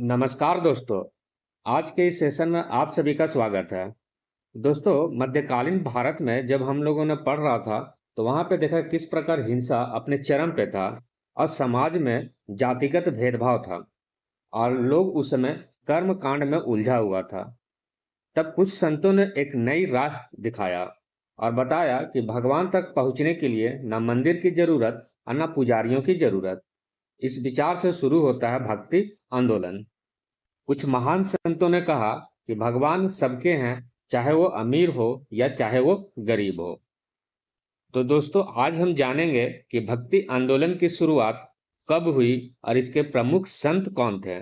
नमस्कार दोस्तों। आज के इस सेशन में आप सभी का स्वागत है। दोस्तों, मध्यकालीन भारत में जब हम लोगों ने पढ़ रहा था तो वहां पे देखा किस प्रकार हिंसा अपने चरम पे था और समाज में जातिगत भेदभाव था और लोग उस समय कर्म कांड में उलझा हुआ था। तब कुछ संतों ने एक नई राह दिखाया और बताया कि भगवान तक पहुंचने के लिए न मंदिर की जरूरत और न पुजारियों की जरूरत। इस विचार से शुरू होता है भक्ति आंदोलन। कुछ महान संतों ने कहा कि भगवान सबके हैं, चाहे वो अमीर हो या चाहे वो गरीब हो। तो दोस्तों, आज हम जानेंगे कि भक्ति आंदोलन की शुरुआत कब हुई और इसके प्रमुख संत कौन थे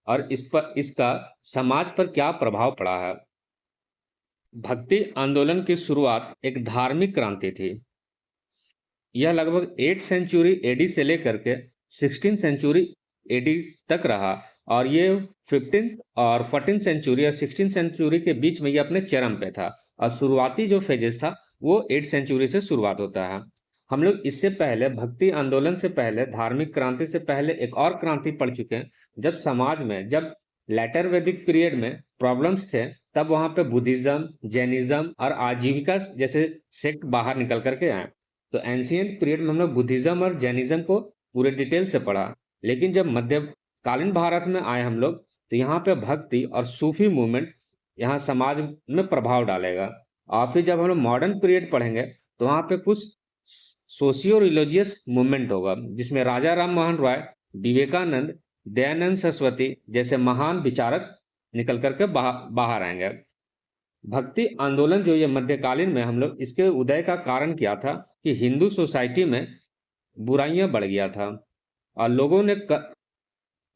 और इस पर इसका समाज पर क्या प्रभाव पड़ा है। भक्ति आंदोलन की शुरुआत एक धार्मिक क्रांति थी। यह लगभग 8 सेंचुरी एडी से लेकर के 16 सेंचुरी एडी तक रहा और ये 15 और 14 सेंचुरी और 16 सेंचुरी के बीच में ये अपने चरम पे था। और शुरुआती जो फेजेस था वो 8 सेंचुरी से शुरुआत होता है। हम लोग इससे पहले भक्ति आंदोलन से पहले धार्मिक क्रांति से पहले एक और क्रांति पढ़ चुके हैं। जब समाज में जब लेटर वैदिक पीरियड में प्रॉब्लम्स थे तब वहां पे बुद्धिज्म, जैनिज्म और आजीविका जैसे सेक्ट बाहर निकल करके आए। तो एंशियंट पीरियड में हम लोग बुद्धिज्म और जैनिज्म को पूरे डिटेल से पढ़ा। लेकिन जब मध्यकालीन भारत में आए हम लोग तो यहाँ पे भक्ति और सूफी मूवमेंट यहाँ समाज में प्रभाव डालेगा। और फिर जब हम लोग मॉडर्न पीरियड पढ़ेंगे तो वहाँ पे कुछ सोशियो रिलीजियस मूवमेंट होगा जिसमें राजा राम मोहन राय, विवेकानंद, दयानंद सरस्वती जैसे महान विचारक निकल करके बाहर आएंगे। भक्ति आंदोलन जो ये मध्यकालीन में हम लोग इसके उदय का कारण क्या था कि हिंदू सोसाइटी में बुराइयां बढ़ गया था और लोगों ने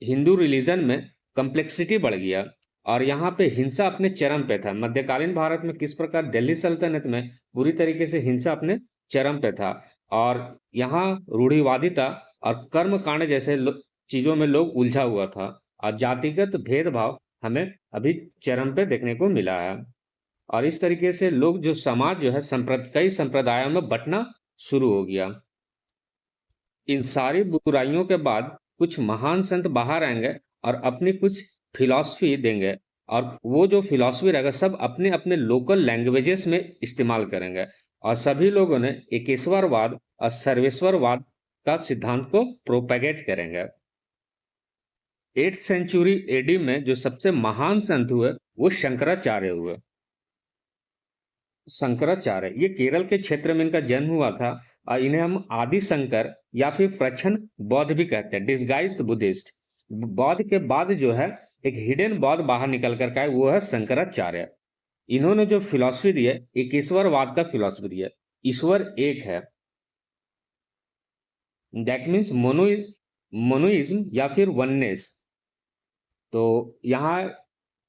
हिंदू रिलीजन में कम्प्लेक्सिटी बढ़ गया और यहाँ पे हिंसा अपने चरम पे था। मध्यकालीन भारत में किस प्रकार दिल्ली सल्तनत में पूरी तरीके से हिंसा अपने चरम पे था और यहाँ रूढ़िवादिता और कर्म कांड जैसे चीजों में लोग उलझा हुआ था और जातिगत भेदभाव हमें अभी चरम पे देखने को मिला है। और इस तरीके से लोग जो समाज जो है कई संप्रदायों में बंटना शुरू हो गया। इन सारी बुराइयों के बाद कुछ महान संत बाहर आएंगे और अपनी कुछ फिलॉसफी देंगे और वो जो फिलॉसफी रहेगा सब अपने अपने लोकल लैंग्वेजेस में इस्तेमाल करेंगे और सभी लोगों ने एकेश्वरवाद और सर्वेश्वरवाद का सिद्धांत को प्रोपेगेट करेंगे। 8th सेंचुरी एडी में जो सबसे महान संत हुए वो शंकराचार्य हुए। शंकराचार्य ये केरल के क्षेत्र में इनका जन्म हुआ था और इन्हें हम आदि शंकर या फिर प्रच्छन्न बौद्ध भी कहते हैं, डिस्गाइज्ड बुद्धिस्ट। बौद्ध के बाद जो है एक हिडन बौद्ध बाहर निकल कर का है, वो है शंकराचार्य। इन्होंने जो फिलॉसफी दी है एक ईश्वरवाद का फिलॉसफी दी है। ईश्वर एक है, दैट मीन्स मोनोइज्म या फिर वननेस। तो यहाँ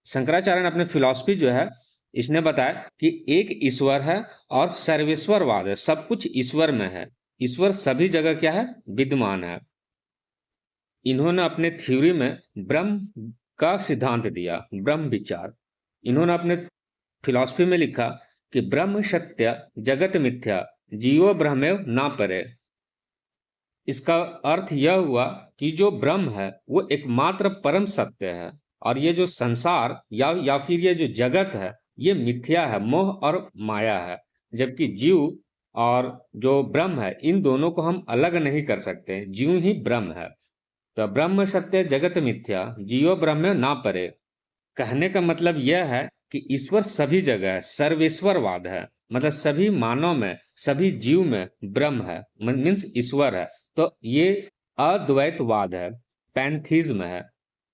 शंकराचार्य ने अपने फिलॉसफी जो है इसने बताया कि एक ईश्वर है और सर्वेश्वरवाद है, सब कुछ ईश्वर में है, ईश्वर सभी जगह क्या है, विद्यमान है। इन्होंने अपने थ्योरी में ब्रह्म का सिद्धांत दिया, ब्रह्म विचार। इन्होंने अपने फिलॉसफी में लिखा कि ब्रह्म सत्य जगत मिथ्या जीवो ब्रह्मेव ना परे। इसका अर्थ यह हुआ कि जो ब्रह्म है वो एकमात्र परम सत्य है और ये जो संसार या फिर ये जो जगत है ये मिथ्या है, मोह और माया है। जबकि जीव और जो ब्रह्म है इन दोनों को हम अलग नहीं कर सकते, जीव ही ब्रह्म है। तो ब्रह्म सत्य जगत मिथ्या जीवो ब्रह्म ना परे कहने का मतलब यह है कि ईश्वर सभी जगह है, सर्वेश्वरवाद है, मतलब सभी मानव में सभी जीव में ब्रह्म है, मीन्स ईश्वर है। तो ये अद्वैतवाद है, पैंथीज्म है।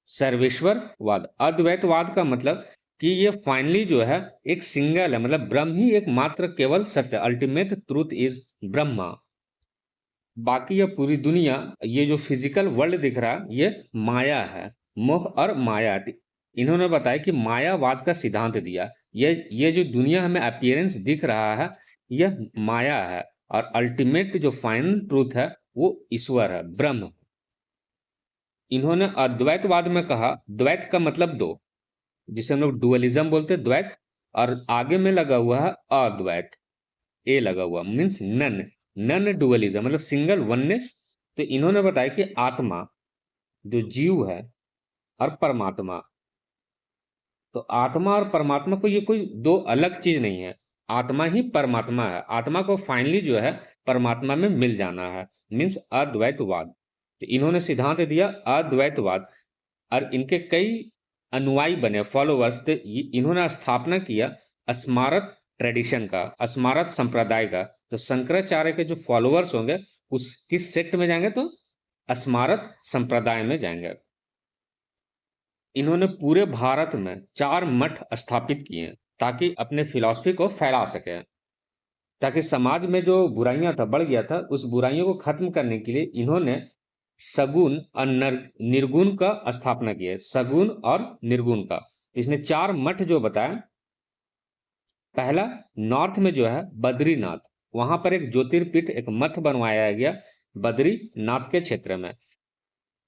सर्वेश्वरवाद, अद्वैतवाद का मतलब कि ये फाइनली जो है एक सिंगल है, मतलब ब्रह्म ही एक मात्र केवल सत्य, अल्टीमेट ट्रूथ इज ब्रह्मा। बाकी ये पूरी दुनिया, ये जो फिजिकल वर्ल्ड दिख रहा है ये माया है, मोह और माया। इन्होंने बताया कि मायावाद का सिद्धांत दिया, ये जो दुनिया हमें अपीयरेंस दिख रहा है यह माया है और अल्टीमेट जो फाइनल ट्रूथ है वो ईश्वर है, ब्रह्म। इन्होंने अद्वैतवाद में कहा, द्वैत का मतलब दो, जिसे हम लोग डुअलिज्म बोलते हैं, द्वैत, और आगे में लगा हुआ है अद्वैत, ए लगा हुआ, मीन्स नन, नन डुअलिज्म मतलब सिंगल वननेस। तो इन्होंने बताया कि आत्मा जो जीव है और परमात्मा। तो आत्मा और परमात्मा को ये कोई दो अलग चीज नहीं है, आत्मा ही परमात्मा है। आत्मा को फाइनली जो है परमात्मा में मिल जाना है, मीन्स अद्वैतवाद। तो इन्होंने सिद्धांत दिया अद्वैतवाद, और इनके कई अनुयायी बने, फॉलोवर्स। तो इन्होंने स्थापना किया स्मारत ट्रेडिशन का, स्मारत संप्रदाय का। तो शंकराचार्य के जो फॉलोवर्स होंगे उस किस सेक्ट में जाएंगे, तो स्मारत संप्रदाय में जाएंगे। इन्होंने पूरे भारत में 4 मठ स्थापित किए ताकि अपने फिलॉसफी को फैला सके, ताकि समाज में जो बुराइयां था, बढ़ गया था, उस बुराइयों को खत्म करने के लिए इन्होंने सगुण और निर्गुण का स्थापना की है, सगुण और निर्गुण का। इसने 4 मठ जो बताया, पहला नॉर्थ में जो है बद्रीनाथ, वहां पर एक ज्योतिर्पीठ, एक मठ बनवाया गया बद्रीनाथ के क्षेत्र में,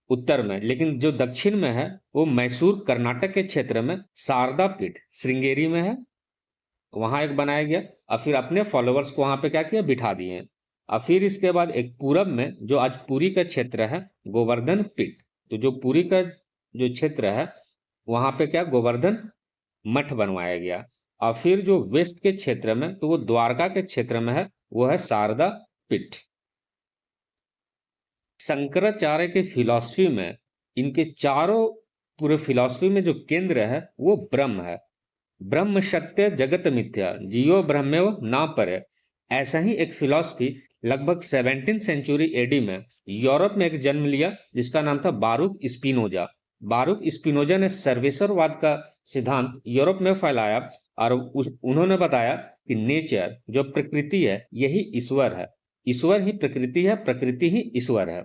उत्तर में। लेकिन जो दक्षिण में है वो मैसूर कर्नाटक के क्षेत्र में शारदा पीठ श्रृंगेरी में है, वहां एक बनाया गया। और फिर अपने फॉलोवर्स को वहां पे क्या किया, बिठा दिए। और फिर इसके बाद एक पूरब में, जो आज पुरी का क्षेत्र है, गोवर्धन पीठ। तो जो पुरी का जो क्षेत्र है वहां पे क्या, गोवर्धन मठ बनवाया गया। और फिर जो वेस्ट के क्षेत्र में, तो वो द्वारका के क्षेत्र में है, वो है शारदा पीठ। शंकराचार्य के फिलॉसफी में, इनके चारों पूरे फिलॉसफी में जो केंद्र है वो ब्रह्म है। ब्रह्म सत्य जगत मिथ्या, जियो ब्रह्मेव ना परे। ऐसा ही एक फिलॉसफी लगभग 17th सेंचुरी एडी में यूरोप में एक जन्म लिया, जिसका नाम था बारूक स्पिनोजा। बारूक स्पिनोजा ने सर्वेश्वरवाद का सिद्धांत यूरोप में फैलाया, और उन्होंने बताया कि नेचर, जो प्रकृति है, यही ईश्वर है, ईश्वर ही प्रकृति है, प्रकृति ही ईश्वर है।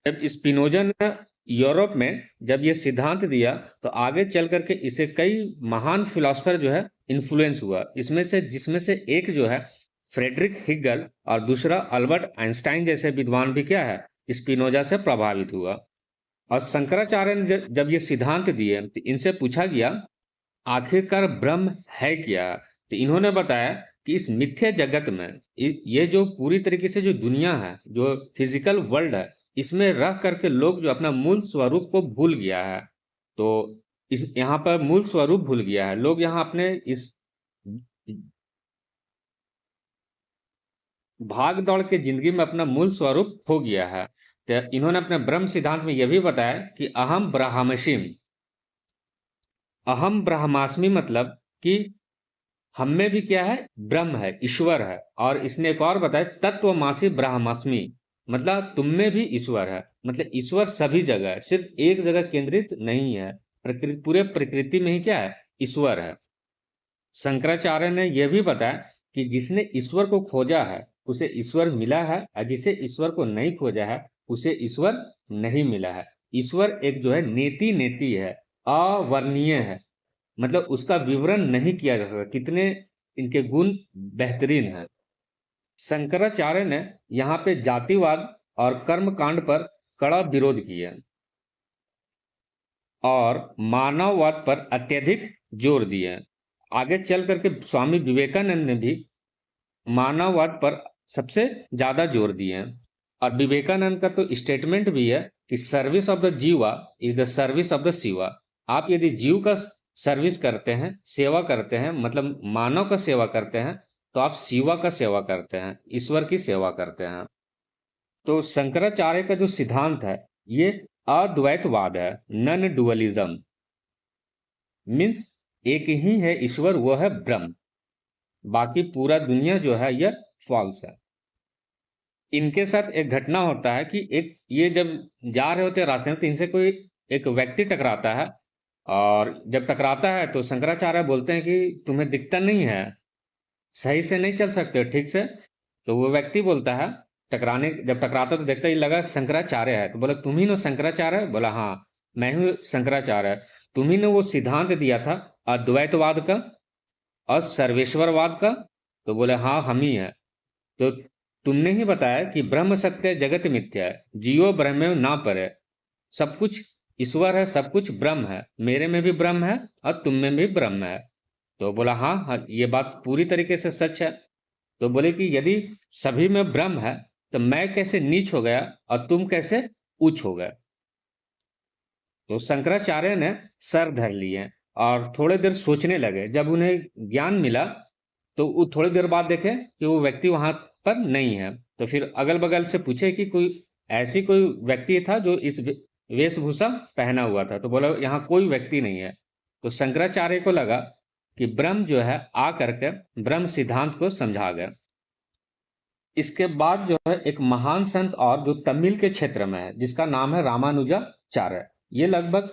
जब स्पिनोजा ने यूरोप में जब ये सिद्धांत दिया, तो आगे चल करके इसे कई महान फिलोसफर जो है इन्फ्लुएंस हुआ। जिसमें से एक जो है फ्रेडरिक हिगल, और दूसरा अल्बर्ट आइंस्टाइन जैसे विद्वान भी क्या है, स्पिनोजा से प्रभावित हुआ। और शंकराचार्य ने जब ये सिद्धांत दिए, तो इनसे पूछा गया आखिरकार ब्रह्म है क्या। तो इन्होंने बताया कि इस मिथ्या जगत में, ये जो पूरी तरीके से जो दुनिया है, जो फिजिकल वर्ल्ड है, इसमें रह करके लोग जो अपना मूल स्वरूप को भूल गया है। तो इस यहाँ पर मूल स्वरूप भूल गया है, लोग यहाँ अपने इस भाग दौड़ के जिंदगी में अपना मूल स्वरूप खो गया है। तो इन्होंने अपने ब्रह्म सिद्धांत में यह भी बताया कि अहम ब्रह्मास्मि। अहम ब्रह्मास्मि मतलब कि हम में भी क्या है, ब्रह्म है, ईश्वर है। और इसने एक और बताया तत्वमासी ब्रह्मास्मि, मतलब तुम में भी ईश्वर है। मतलब ईश्वर सभी जगह है, सिर्फ एक जगह केंद्रित नहीं है। प्रकृति, पूरे प्रकृति में ही क्या है, ईश्वर है। शंकराचार्य ने यह भी बताया कि जिसने ईश्वर को खोजा है उसे ईश्वर मिला है, और जिसे ईश्वर को नहीं खोजा है उसे ईश्वर नहीं मिला है। ईश्वर एक जो है नेति नेति है, अवर्णीय है, मतलब उसका विवरण नहीं किया जा सकता, कितने इनके गुण बेहतरीन हैं। शंकराचार्य ने यहाँ पे जातिवाद और कर्मकांड पर कड़ा विरोध किया, और मानववाद पर अत्यधिक जोर दिया। आगे चल करके स्वामी विवेकानंद ने भी मानववाद पर सबसे ज्यादा जोर दिए। और विवेकानंद का तो स्टेटमेंट भी है कि सर्विस ऑफ द जीवा is the service of the Shiva. आप यदि जीव का सर्विस करते हैं, सेवा करते हैं, मतलब मानव का सेवा करते हैं, तो आप शिवा का सेवा करते हैं, ईश्वर की सेवा करते हैं। तो शंकराचार्य का जो सिद्धांत है ये अद्वैतवाद है, नन डुअलिज्म, मीन्स एक ही है ईश्वर, वो है ब्रह्म, बाकी पूरा दुनिया जो है यह फॉल्स है। इनके साथ एक घटना होता है कि एक ये जब जा रहे होते हैं रास्ते में, तो इनसे कोई एक व्यक्ति टकराता है। और जब टकराता है तो शंकराचार्य बोलते हैं कि तुम्हें दिखता नहीं है, सही से नहीं चल सकते ठीक से। तो वो व्यक्ति बोलता है, जब टकराता तो देखता ही लगा शंकराचार्य है, तो बोला तुम ही नो शंकराचार्य। बोला हाँ मैं हूँ शंकराचार्य। तुम ही ने वो सिद्धांत दिया था अद्वैतवाद का और सर्वेश्वरवाद का। तो बोले हाँ हम ही है। तो तुमने ही बताया कि ब्रह्म सत्य जगत मिथ्या है, जियो ब्रह्मेव ना परे। सब कुछ ईश्वर है, सब कुछ ब्रह्म है, मेरे में भी ब्रह्म है और तुम में भी ब्रह्म है। तो बोला हाँ हाँ ये बात पूरी तरीके से सच है। तो बोले कि यदि सभी में ब्रह्म है तो मैं कैसे नीच हो गया और तुम कैसे उच्च हो गए। तो शंकराचार्य ने सर धर लिए और थोड़े देर सोचने लगे। जब उन्हें ज्ञान मिला तो वो थोड़ी देर बाद देखे कि वो व्यक्ति वहां पर नहीं है। तो फिर अगल बगल से पूछे कि कोई व्यक्ति था जो इस वेशभूषा पहना हुआ था। तो बोला यहाँ कोई व्यक्ति नहीं है। तो शंकराचार्य को लगा कि ब्रह्म जो है आ करके ब्रह्म सिद्धांत को समझा गया। इसके बाद जो है एक महान संत और जो तमिल के क्षेत्र में है जिसका नाम है रामानुजाचार्य। ये लगभग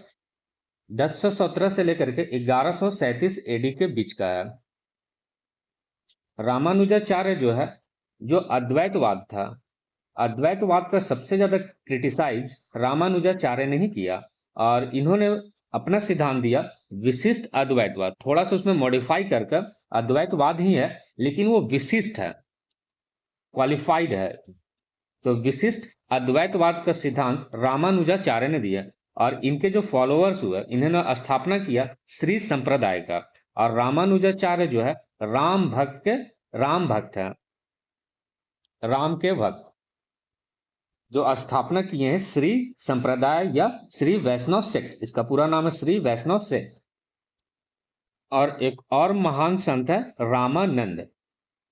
1017 से लेकर के 1137 एडी के बीच का है। रामानुजाचार्य जो है जो अद्वैतवाद था, अद्वैतवाद का सबसे ज्यादा क्रिटिसाइज रामानुजाचार्य ने ही किया और इन्होंने अपना सिद्धांत दिया विशिष्ट अद्वैतवाद। थोड़ा सा उसमें मॉडिफाई करके अद्वैतवाद ही है लेकिन वो विशिष्ट है, क्वालिफाइड है। तो विशिष्ट अद्वैतवाद का सिद्धांत रामानुजाचार्य ने दिया और इनके जो फॉलोअर्स हुए इन्होंने स्थापना किया श्री संप्रदाय का। और रामानुजाचार्य जो है राम भक्त है, राम के भक्त, जो स्थापना किए हैं श्री संप्रदाय या श्री वैष्णव सेक्ट। इसका पूरा नाम है श्री वैष्णव सेक्ट। और एक और महान संत है रामानंद,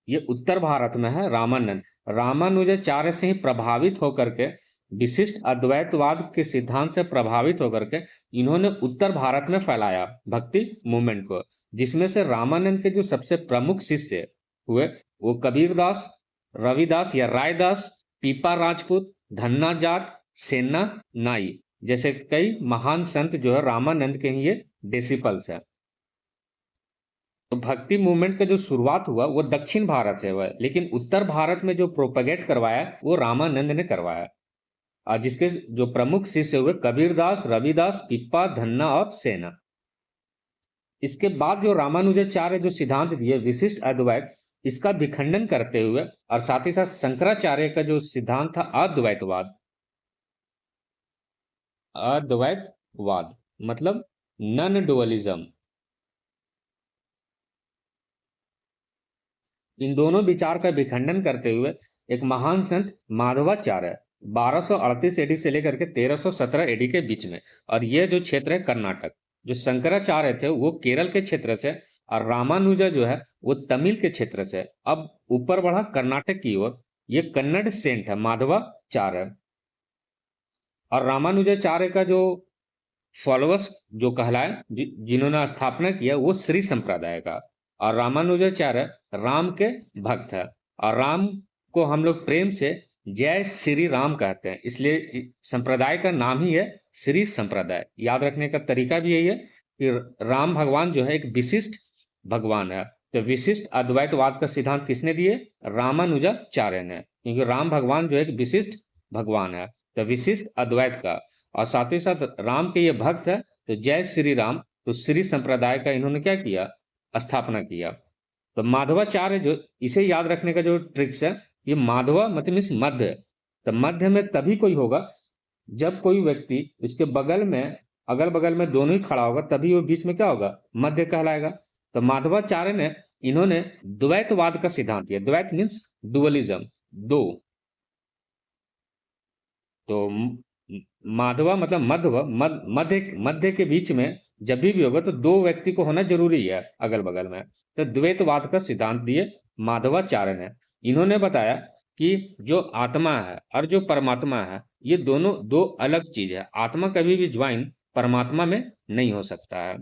ये उत्तर भारत में है। रामानंद रामानुजाचार्य से ही प्रभावित होकर के, विशिष्ट अद्वैतवाद के सिद्धांत से प्रभावित होकर के इन्होंने उत्तर भारत में फैलाया भक्ति मूवमेंट को, जिसमें से रामानंद के जो सबसे प्रमुख शिष्य हुए वो कबीरदास, रविदास या रायदास, पीपा राजपूत, धन्ना जाट, सेना नाई जैसे कई महान संत जो है रामानंद के ही ये डिसिपल्स है। तो भक्ति मूवमेंट का जो शुरुआत हुआ वो दक्षिण भारत से हुआ, लेकिन उत्तर भारत में जो प्रोपेगेट करवाया वो रामानंद ने करवाया। और जिसके जो प्रमुख शिष्य हुए कबीरदास, रविदास, पिप्पा, धन्ना और सेना। इसके बाद जो रामानुजाचार्य जो सिद्धांत दिए विशिष्ट अद्वैत, इसका विखंडन करते हुए और साथ ही साथ शंकराचार्य का जो सिद्धांत था अद्वैतवाद, अद्वैतवाद मतलब नॉन डुअलिज्म, इन दोनों विचार का विखंडन करते हुए एक महान संत माधवाचार्य 1238 एडी से लेकर के 1317 एडी के बीच में, और यह जो क्षेत्र है कर्नाटक, जो शंकराचार्य थे वो केरल के क्षेत्र से और रामानुजा जो है वो तमिल के क्षेत्र से। अब ऊपर बढ़ा कर्नाटक की ओर, ये कन्नड़ सेंट है माधवाचार्य। और रामानुजाचार्य का जो फॉलोअर्स जो कहलाए जिन्होंने स्थापना किया वो श्री संप्रदाय का। और रामानुजाचार्य राम के भक्त है और राम को हम लोग प्रेम से जय श्री राम कहते हैं, इसलिए संप्रदाय का नाम ही है श्री संप्रदाय। याद रखने का तरीका भी यही है कि राम भगवान जो है एक विशिष्ट भगवान है। तो विशिष्ट अद्वैतवाद का सिद्धांत किसने दिए? रामानुजाचार्य ने, क्योंकि राम भगवान जो है एक विशिष्ट भगवान है। तो विशिष्ट अद्वैत का, और साथ ही साथ राम के ये भक्त है तो जय श्री राम, तो श्री संप्रदाय का इन्होंने क्या किया? स्थापना किया। तो माधवाचार्य जो, इसे याद रखने का जो ट्रिक्स है, ये माधवा मतलब इस मध्य, तो मध्य में तभी कोई होगा जब कोई व्यक्ति इसके बगल में, अगल बगल में दोनों ही खड़ा होगा, तभी वो बीच में क्या होगा? मध्य कहलाएगा। तो माधवाचार्य ने इन्होंने द्वैतवाद का सिद्धांत दिया। द्वैत मीन्स डुअलिज्म, दो। तो माधवा मतलब मध्य के बीच में जब भी होगा तो दो व्यक्ति को होना जरूरी है अगल बगल में। तो द्वैतवाद का सिद्धांत दिए माधवाचार्य ने। इन्होंने बताया कि जो आत्मा है और जो परमात्मा है ये दोनों दो अलग चीज है। आत्मा कभी भी ज्वाइन परमात्मा में नहीं हो सकता है।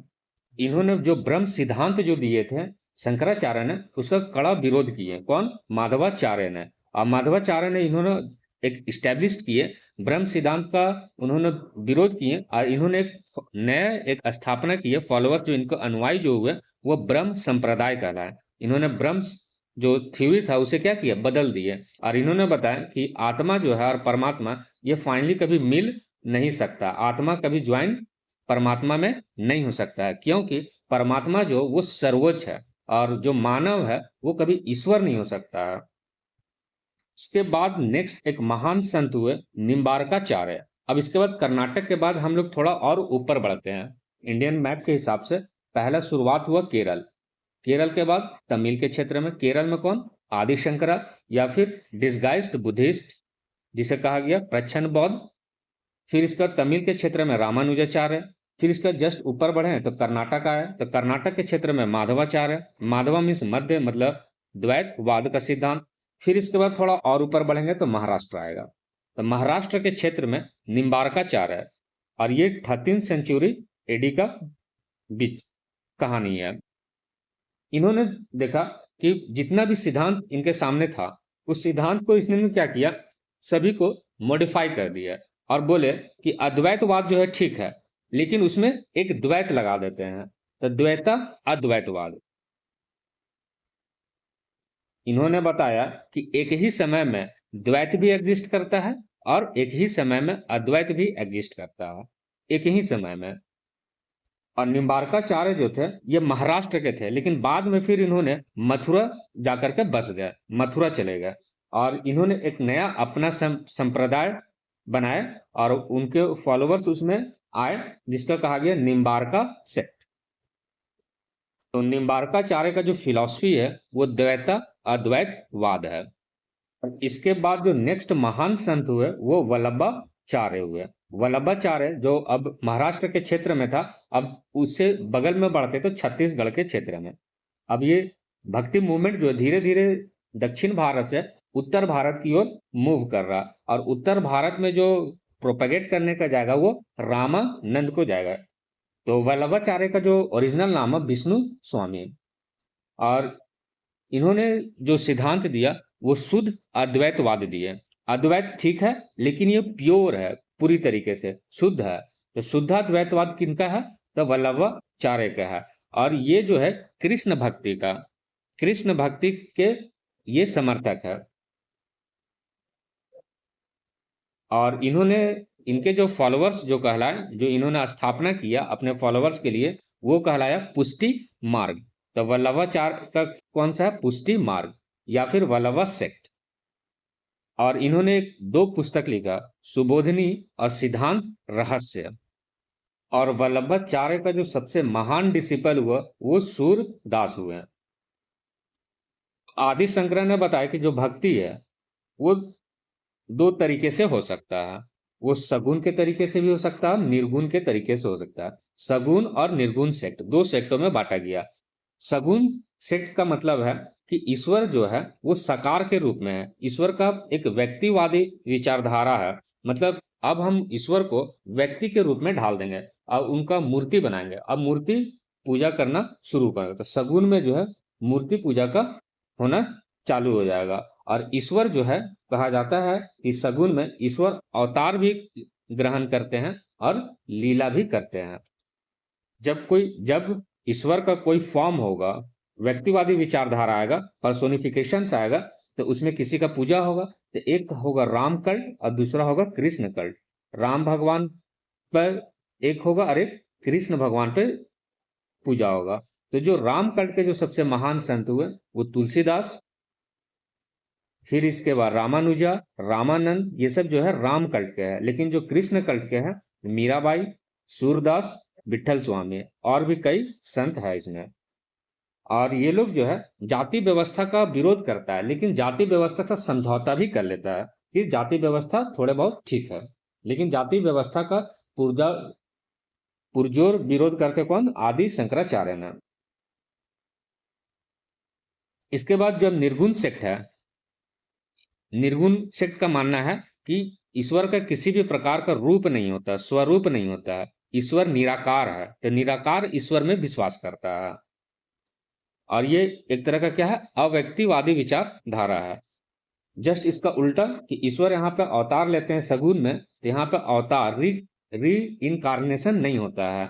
इन्होंने जो ब्रह्म सिद्धांत जो दिए थे शंकराचार्य ने, उसका कड़ा विरोध किए। कौन? माधवाचार्य ने। और माधवाचार्य ने इन्होंने एक इस्टेब्लिश किए ब्रह्म सिद्धांत का, उन्होंने विरोध किए और इन्होंने एक स्थापना की है। फॉलोअर्स जो इनको अनुयायी जो हुए वो ब्रह्म संप्रदाय कहलाए। इन्होंने ब्रह्म जो थ्योरी था उसे क्या किया? बदल दिए। और इन्होंने बताया कि आत्मा जो है और परमात्मा ये फाइनली कभी मिल नहीं सकता। आत्मा कभी ज्वाइन परमात्मा में नहीं हो सकता है, क्योंकि परमात्मा जो वो सर्वोच्च है और जो मानव है वो कभी ईश्वर नहीं हो सकता है। इसके बाद नेक्स्ट एक महान संत हुए निम्बारकाचार्य। अब इसके बाद कर्नाटक के बाद हम लोग थोड़ा और ऊपर बढ़ते हैं इंडियन मैप के हिसाब से। पहला शुरुआत हुआ केरल, केरल के बाद तमिल के क्षेत्र में। केरल में कौन? आदिशंकरा या फिर डिस्गाइज्ड बुद्धिस्ट, जिसे कहा गया प्रच्छन्न बौद्ध। फिर इसका तमिल के क्षेत्र में रामानुजाचार्य है। फिर इसका जस्ट ऊपर बढ़े तो कर्नाटक आया, तो कर्नाटक के क्षेत्र में माधवाचार्य है। माधवा मीन्स मध्य, मतलब द्वैतवाद का सिद्धांत। फिर इसके बाद थोड़ा और ऊपर बढ़ेंगे तो महाराष्ट्र आएगा, तो महाराष्ट्र के क्षेत्र में निम्बार्काचार्य है, और ये 13वीं सेंचुरी एडी का बीच कहानी है। इन्होंने देखा कि जितना भी सिद्धांत इनके सामने था, उस सिद्धांत को इसने क्या किया, सभी को मॉडिफाई कर दिया और बोले कि अद्वैतवाद जो है ठीक है, लेकिन उसमें एक द्वैत लगा देते हैं, तो द्वैता अद्वैतवाद। इन्होंने बताया कि एक ही समय में द्वैत भी एग्जिस्ट करता है और एक ही समय में अद्वैत भी एग्जिस्ट करता है, एक ही समय में। और निम्बार्काचार्य जो थे ये महाराष्ट्र के थे, लेकिन बाद में फिर इन्होंने मथुरा जाकर के बस गए, मथुरा चले गए, और इन्होंने एक नया अपना संप्रदाय बनाया और उनके फॉलोअर्स उसमें आए, जिसका कहा गया निम्बार्का सेक्ट। तो निम्बार्काचार्य का जो फिलॉसफी है वो द्वैता अद्वैतवाद है। इसके बाद जो नेक्स्ट महान संत हुए वो वल्लभाचार्य हुए। वल्लभाचार्य जो अब महाराष्ट्र के क्षेत्र में था, अब उससे बगल में बढ़ते तो छत्तीसगढ़ के क्षेत्र में। अब ये भक्ति मूवमेंट जो धीरे धीरे दक्षिण भारत से उत्तर भारत की ओर मूव कर रहा, और उत्तर भारत में जो प्रोपेगेट करने का जाएगा वो रामानंद को जाएगा। तो वल्लभाचार्य का जो ओरिजिनल नाम है विष्णु स्वामी, और इन्होंने जो सिद्धांत दिया वो शुद्ध अद्वैतवाद दिए। अद्वैत ठीक है, लेकिन ये प्योर है, पूरी तरीके से शुद्ध है। तो शुद्धाद्वैतवाद किनका है, तो वल्लभाचार्य का है। और ये जो है कृष्ण भक्ति के ये समर्थक है। और इन्होंने इनके जो फॉलोअर्स जो कहलाए, जो इन्होंने स्थापना किया अपने फॉलोअर्स के लिए, वो कहलाया पुष्टि मार्ग। तो वल्लभाचार्य का कौन सा है, पुष्टि मार्ग या फिर वल्लभा सेक्ट। और इन्होंने 2 पुस्तक लिखा, सुबोधिनी और सिद्धांत रहस्य। और वल्लभाचार्य का जो सबसे महान डिसिपल हुआ वो सूरदास हुए। आदि शंकरा ने बताया कि जो भक्ति है वो 2 तरीके से हो सकता है, वो सगुण के तरीके से भी हो सकता है, निर्गुण के तरीके से हो सकता है। सगुण और निर्गुण सेक्ट 2 सेक्टों में बांटा गया। सगुण सेक्ट का मतलब है कि ईश्वर जो है वो साकार के रूप में है, ईश्वर का एक व्यक्तिवादी विचारधारा है। मतलब अब हम ईश्वर को व्यक्ति के रूप में ढाल देंगे, अब उनका मूर्ति बनाएंगे, अब मूर्ति पूजा करना शुरू करेंगे। तो सगुण में जो है मूर्ति पूजा का होना चालू हो जाएगा। और ईश्वर जो है कहा जाता है कि सगुण में ईश्वर अवतार भी ग्रहण करते हैं और लीला भी करते हैं। जब ईश्वर का कोई फॉर्म होगा, व्यक्तिवादी विचारधारा आएगा, पर्सोनिफिकेशन आएगा, तो उसमें किसी का पूजा होगा। तो एक होगा राम कल्ट और दूसरा होगा कृष्ण कल्ट। राम भगवान पर एक होगा और एक कृष्ण भगवान पे पूजा होगा। तो जो राम कल्ट के जो सबसे महान संत हुए वो तुलसीदास, फिर इसके बाद रामानुजा, रामानंद, ये सब जो है राम कल्ट के हैं। लेकिन जो कृष्ण कल्ट के हैं मीराबाई, सूरदास, विठल स्वामी और भी कई संत है इसमें। और ये लोग जो है जाति व्यवस्था का विरोध करता है, लेकिन जाति व्यवस्था का समझौता भी कर लेता है कि जाति व्यवस्था थोड़े बहुत ठीक है। लेकिन जाति व्यवस्था का पुरजोर विरोध करते कौन, आदि शंकराचार्य ने। इसके बाद जब निर्गुण सेक्ट है, निर्गुण सेक्ट का मानना है कि ईश्वर का किसी भी प्रकार का रूप नहीं होता, स्वरूप नहीं होता है, ईश्वर निराकार है। तो निराकार ईश्वर में विश्वास करता है। और ये एक तरह का क्या है, अव्यक्तिवादी विचारधारा है। जस्ट इसका उल्टा कि ईश्वर यहाँ पे अवतार लेते हैं सगुण में, तो यहाँ पे अवतार री इनकारनेशन नहीं होता है।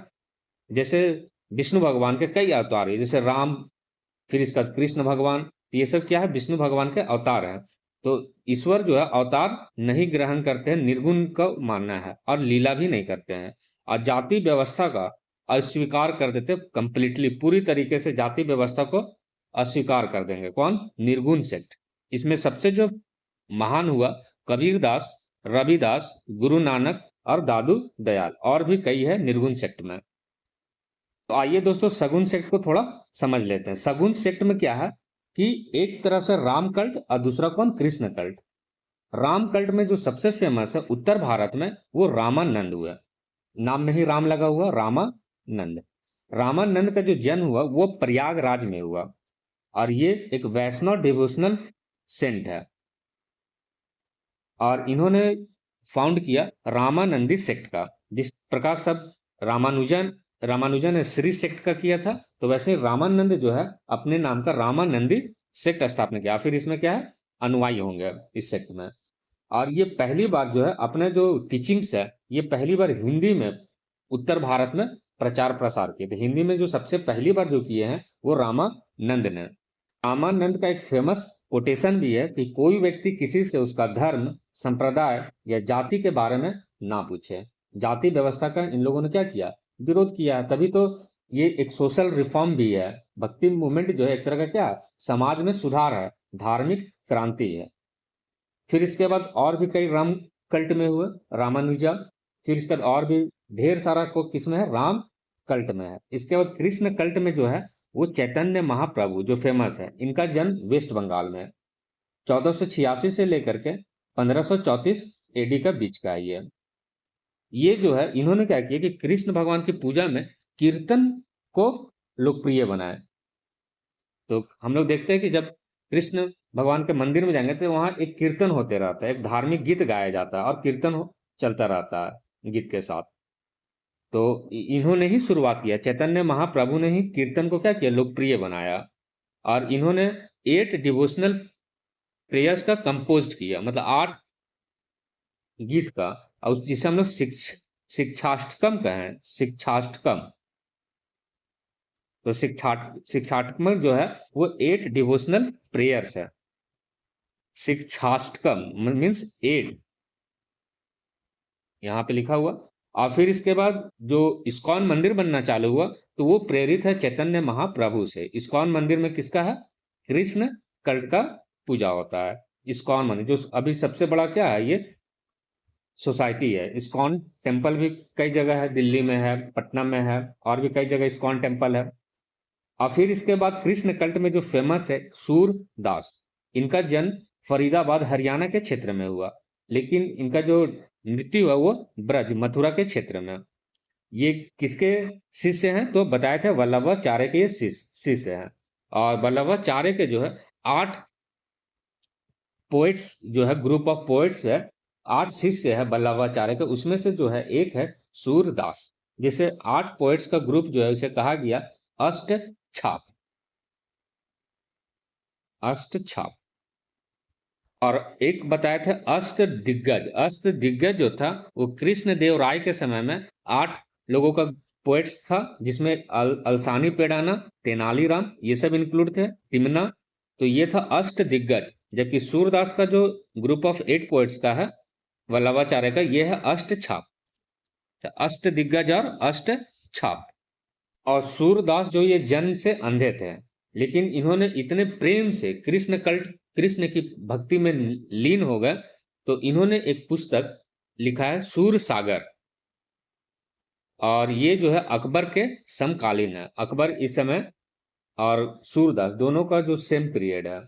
जैसे विष्णु भगवान के कई अवतार है, जैसे राम, फिर इसका कृष्ण भगवान, ये सब क्या है, विष्णु भगवान के अवतार है। तो ईश्वर जो है अवतार नहीं ग्रहण करते हैं, निर्गुण का मानना है, और लीला भी नहीं करते हैं। और जाति व्यवस्था का अस्वीकार कर देते कंप्लीटली, पूरी तरीके से जाति व्यवस्था को अस्वीकार कर देंगे। कौन, निर्गुण सेक्ट। इसमें सबसे जो महान हुआ कबीरदास, रविदास, गुरु नानक और दादू दयाल, और भी कई है निर्गुण सेक्ट में। तो आइए दोस्तों सगुण सेक्ट को थोड़ा समझ लेते हैं। सगुण सेक्ट में क्या है कि एक तरफ से राम कल्ट और दूसरा कौन, कृष्ण कल्ट। राम कल्ट में जो सबसे फेमस है उत्तर भारत में, वो रामानंद हुआ। नाम में ही राम लगा हुआ, रामानंद। रामानंद का जो जन्म हुआ वो प्रयागराज में हुआ, और ये एक वैष्णव डिवोशनल सेंट है। और इन्होंने फाउंड किया रामानंदी सेक्ट का। जिस प्रकार सब रामानुजन ने श्री सेक्ट का किया था, तो वैसे रामानंद जो है अपने नाम का रामानंदी सेक्ट स्थापना किया। फिर इसमें क्या है, अनुयायी होंगे इस सेक्ट में। और ये पहली बार जो है अपने जो टीचिंग्स है, ये पहली बार हिंदी में उत्तर भारत में प्रचार प्रसार किए थे। हिंदी में जो सबसे पहली बार जो किए हैं वो रामानंद ने। रामानंद का एक फेमस कोटेशन भी है कि कोई व्यक्ति किसी से उसका धर्म, संप्रदाय या जाति के बारे में ना पूछे। जाति व्यवस्था का इन लोगों ने क्या किया, विरोध किया है। तभी तो ये एक सोशल रिफॉर्म भी है। भक्ति मूवमेंट जो है एक तरह का क्या है, समाज में सुधार है, धार्मिक क्रांति है। फिर इसके बाद और भी कई राम कल्ट में हुए, रामानुजा। फिर इसके बाद और भी ढेर सारा को किसमें है, राम कल्ट में है। इसके बाद कृष्ण कल्ट में जो है वो चैतन्य महाप्रभु जो फेमस है, इनका जन्म वेस्ट बंगाल में 1486 से लेकर के 1534 एडी का बीच का है। ये जो है इन्होंने क्या किया कि कृष्ण भगवान की पूजा में कीर्तन को लोकप्रिय बनाए। तो हम लोग देखते हैं कि जब कृष्ण भगवान के मंदिर में जाएंगे तो वहां एक कीर्तन होते रहता है, एक धार्मिक गीत गाया जाता है और कीर्तन चलता रहता है गीत के साथ। तो इन्होंने ही शुरुआत किया, चैतन्य महाप्रभु ने ही कीर्तन को क्या किया, लोकप्रिय बनाया। और इन्होंने 8 डिवोशनल प्रेयर्स का कंपोज किया, मतलब 8 गीत का, और जिसे हम लोग शिक्षाष्टकम कहें, शिक्षाष्टकम। तो शिक्षाष्टकम जो है वो 8 डिवोशनल प्रेयर्स है। शिक्षाष्टकम मीन्स 8, यहाँ पे लिखा हुआ। और फिर इसके बाद जो इस्कॉन मंदिर बनना चालू हुआ, तो वो प्रेरित है चैतन्य महाप्रभु से। इस्कॉन मंदिर में किसका है, कृष्ण कल्ट का पूजा होता है। इस्कॉन मंदिर जो अभी सबसे बड़ा क्या है, ये सोसाइटी है। इस्कॉन टेम्पल भी कई जगह है, दिल्ली में है, पटना में है, और भी कई जगह इस्कॉन टेम्पल है। और फिर इसके बाद कृष्ण कल्ट में जो फेमस है सूरदास, इनका जन्म फरीदाबाद हरियाणा के क्षेत्र में हुआ, लेकिन इनका जो मृत्यु हुआ वो ब्रज मथुरा के क्षेत्र में। ये किसके शिष्य हैं, तो बताए थे वल्लभाचार्य के ये शिष्य हैं। और वल्लभाचार्य के जो है 8 पोएट्स जो है, ग्रुप ऑफ पोएट्स है, 8 शिष्य है वल्लभाचार्य के, उसमें से जो है एक है सूरदास, जिसे 8 पोएट्स का ग्रुप जो है उसे कहा गया अष्ट छाप। अष्ट छाप। और एक बताए थे अष्ट दिग्गज। अष्ट दिग्गज जो था वो कृष्ण देव राय के समय में 8 लोगों का पोएट्स था, जिसमें अलसानी पेडाना, तेनालीराम, ये सब इंक्लूड थे, तिमना। तो ये था अष्ट दिग्गज। जबकि सूरदास का जो ग्रुप ऑफ 8 पोएट्स का है वल्लभाचार्य का, ये है अष्ट छाप। अष्ट दिग्गज और अष्ट छाप। और सूरदास जो ये जन्म से अंधे थे, लेकिन इन्होंने इतने प्रेम से कृष्ण की भक्ति में लीन हो गए, तो इन्होंने एक पुस्तक लिखा है सूर सागर। और ये जो है अकबर के समकालीन है। अकबर इस समय और सूरदास दोनों का जो सेम पीरियड है,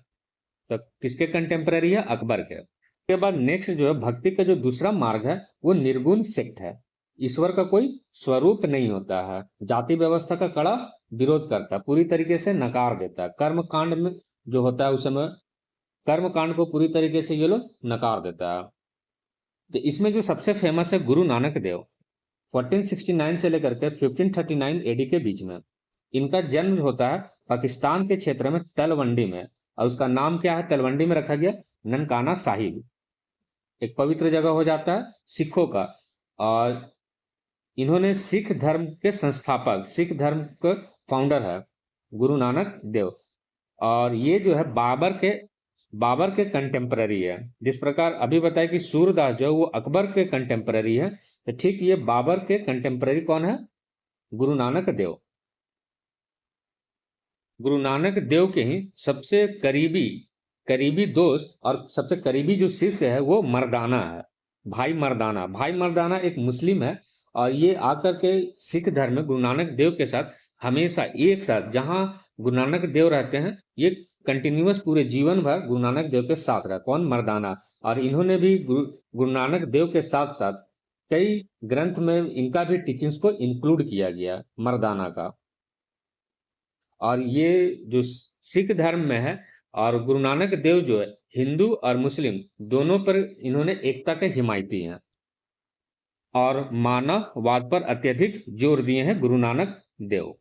तो किसके कंटेम्पररी है, अकबर के। उसके बाद नेक्स्ट जो है भक्ति का जो दूसरा मार्ग है वो निर्गुण सेक्ट है। ईश्वर का कोई स्वरूप नहीं होता है, जाति व्यवस्था का कड़ा विरोध करता है, पूरी तरीके से नकार देता है। कर्म कांड में जो होता है उस समय कर्म कांड को पूरी तरीके से ये लोग नकार देता है। तो इसमें जो सबसे फेमस है गुरु नानक देव, 1469 से लेकर के 1539 एडी के बीच में। इनका जन्म होता है पाकिस्तान के क्षेत्र में तलवंडी में, और उसका नाम क्या है, तलवंडी में रखा गया ननकाना साहिब, एक पवित्र जगह हो जाता है सिखों का। और इन्होंने सिख धर्म के संस्थापक, सिख धर्म के फाउंडर है गुरु नानक देव। और ये जो है बाबर के कंटेम्पररी है। जिस प्रकार अभी बताया कि सूरदास जो वो अकबर के कंटेम्पररी है, तो ठीक ये बाबर के कंटेम्पररी कौन है, गुरु नानक देव। गुरु नानक देव के ही सबसे करीबी दोस्त और सबसे करीबी जो शिष्य है वो मर्दाना है, भाई मर्दाना। भाई मर्दाना एक मुस्लिम है, और ये आकर के सिख धर्म में गुरु नानक देव के साथ हमेशा एक साथ, जहां गुरु नानक देव रहते हैं, ये कंटिन्यूअस पूरे जीवन भर गुरु नानक देव के साथ रहा। कौन? मर्दाना। और इन्होंने भी गुरु नानक देव के साथ साथ कई ग्रंथ में इनका भी टीचिंग्स को इंक्लूड किया गया, मर्दाना का। और ये जो सिख धर्म में है, और गुरु नानक देव जो है हिंदू और मुस्लिम दोनों पर इन्होंने एकता के हिमायती हैं और मानववाद पर अत्यधिक जोर दिए हैं गुरु नानक देव।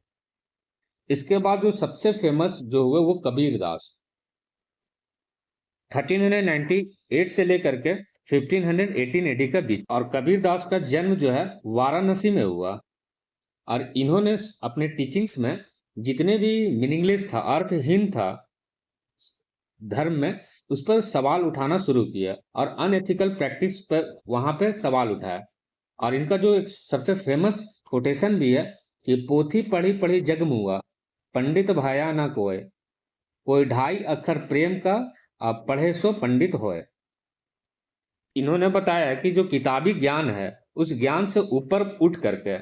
इसके बाद जो सबसे फेमस जो हुए वो कबीर दास, 1398 से लेकर के 1518 एडी के बीच। और कबीर दास का जन्म जो है वाराणसी में हुआ। और इन्होंने अपने टीचिंग्स में जितने भी मीनिंगलेस था, अर्थहीन था धर्म में, उस पर सवाल उठाना शुरू किया और अनएथिकल प्रैक्टिस पर वहां पे सवाल उठाया। और इनका जो एक सबसे फेमस कोटेशन भी है कि पोथी पढ़ी पढ़ी जग मुआ, पंडित भाया ना कोय, कोई ढाई अक्षर प्रेम का, अब पढ़े सो पंडित होए। इन्होंने बताया कि जो किताबी ज्ञान है उस ज्ञान से ऊपर उठ करके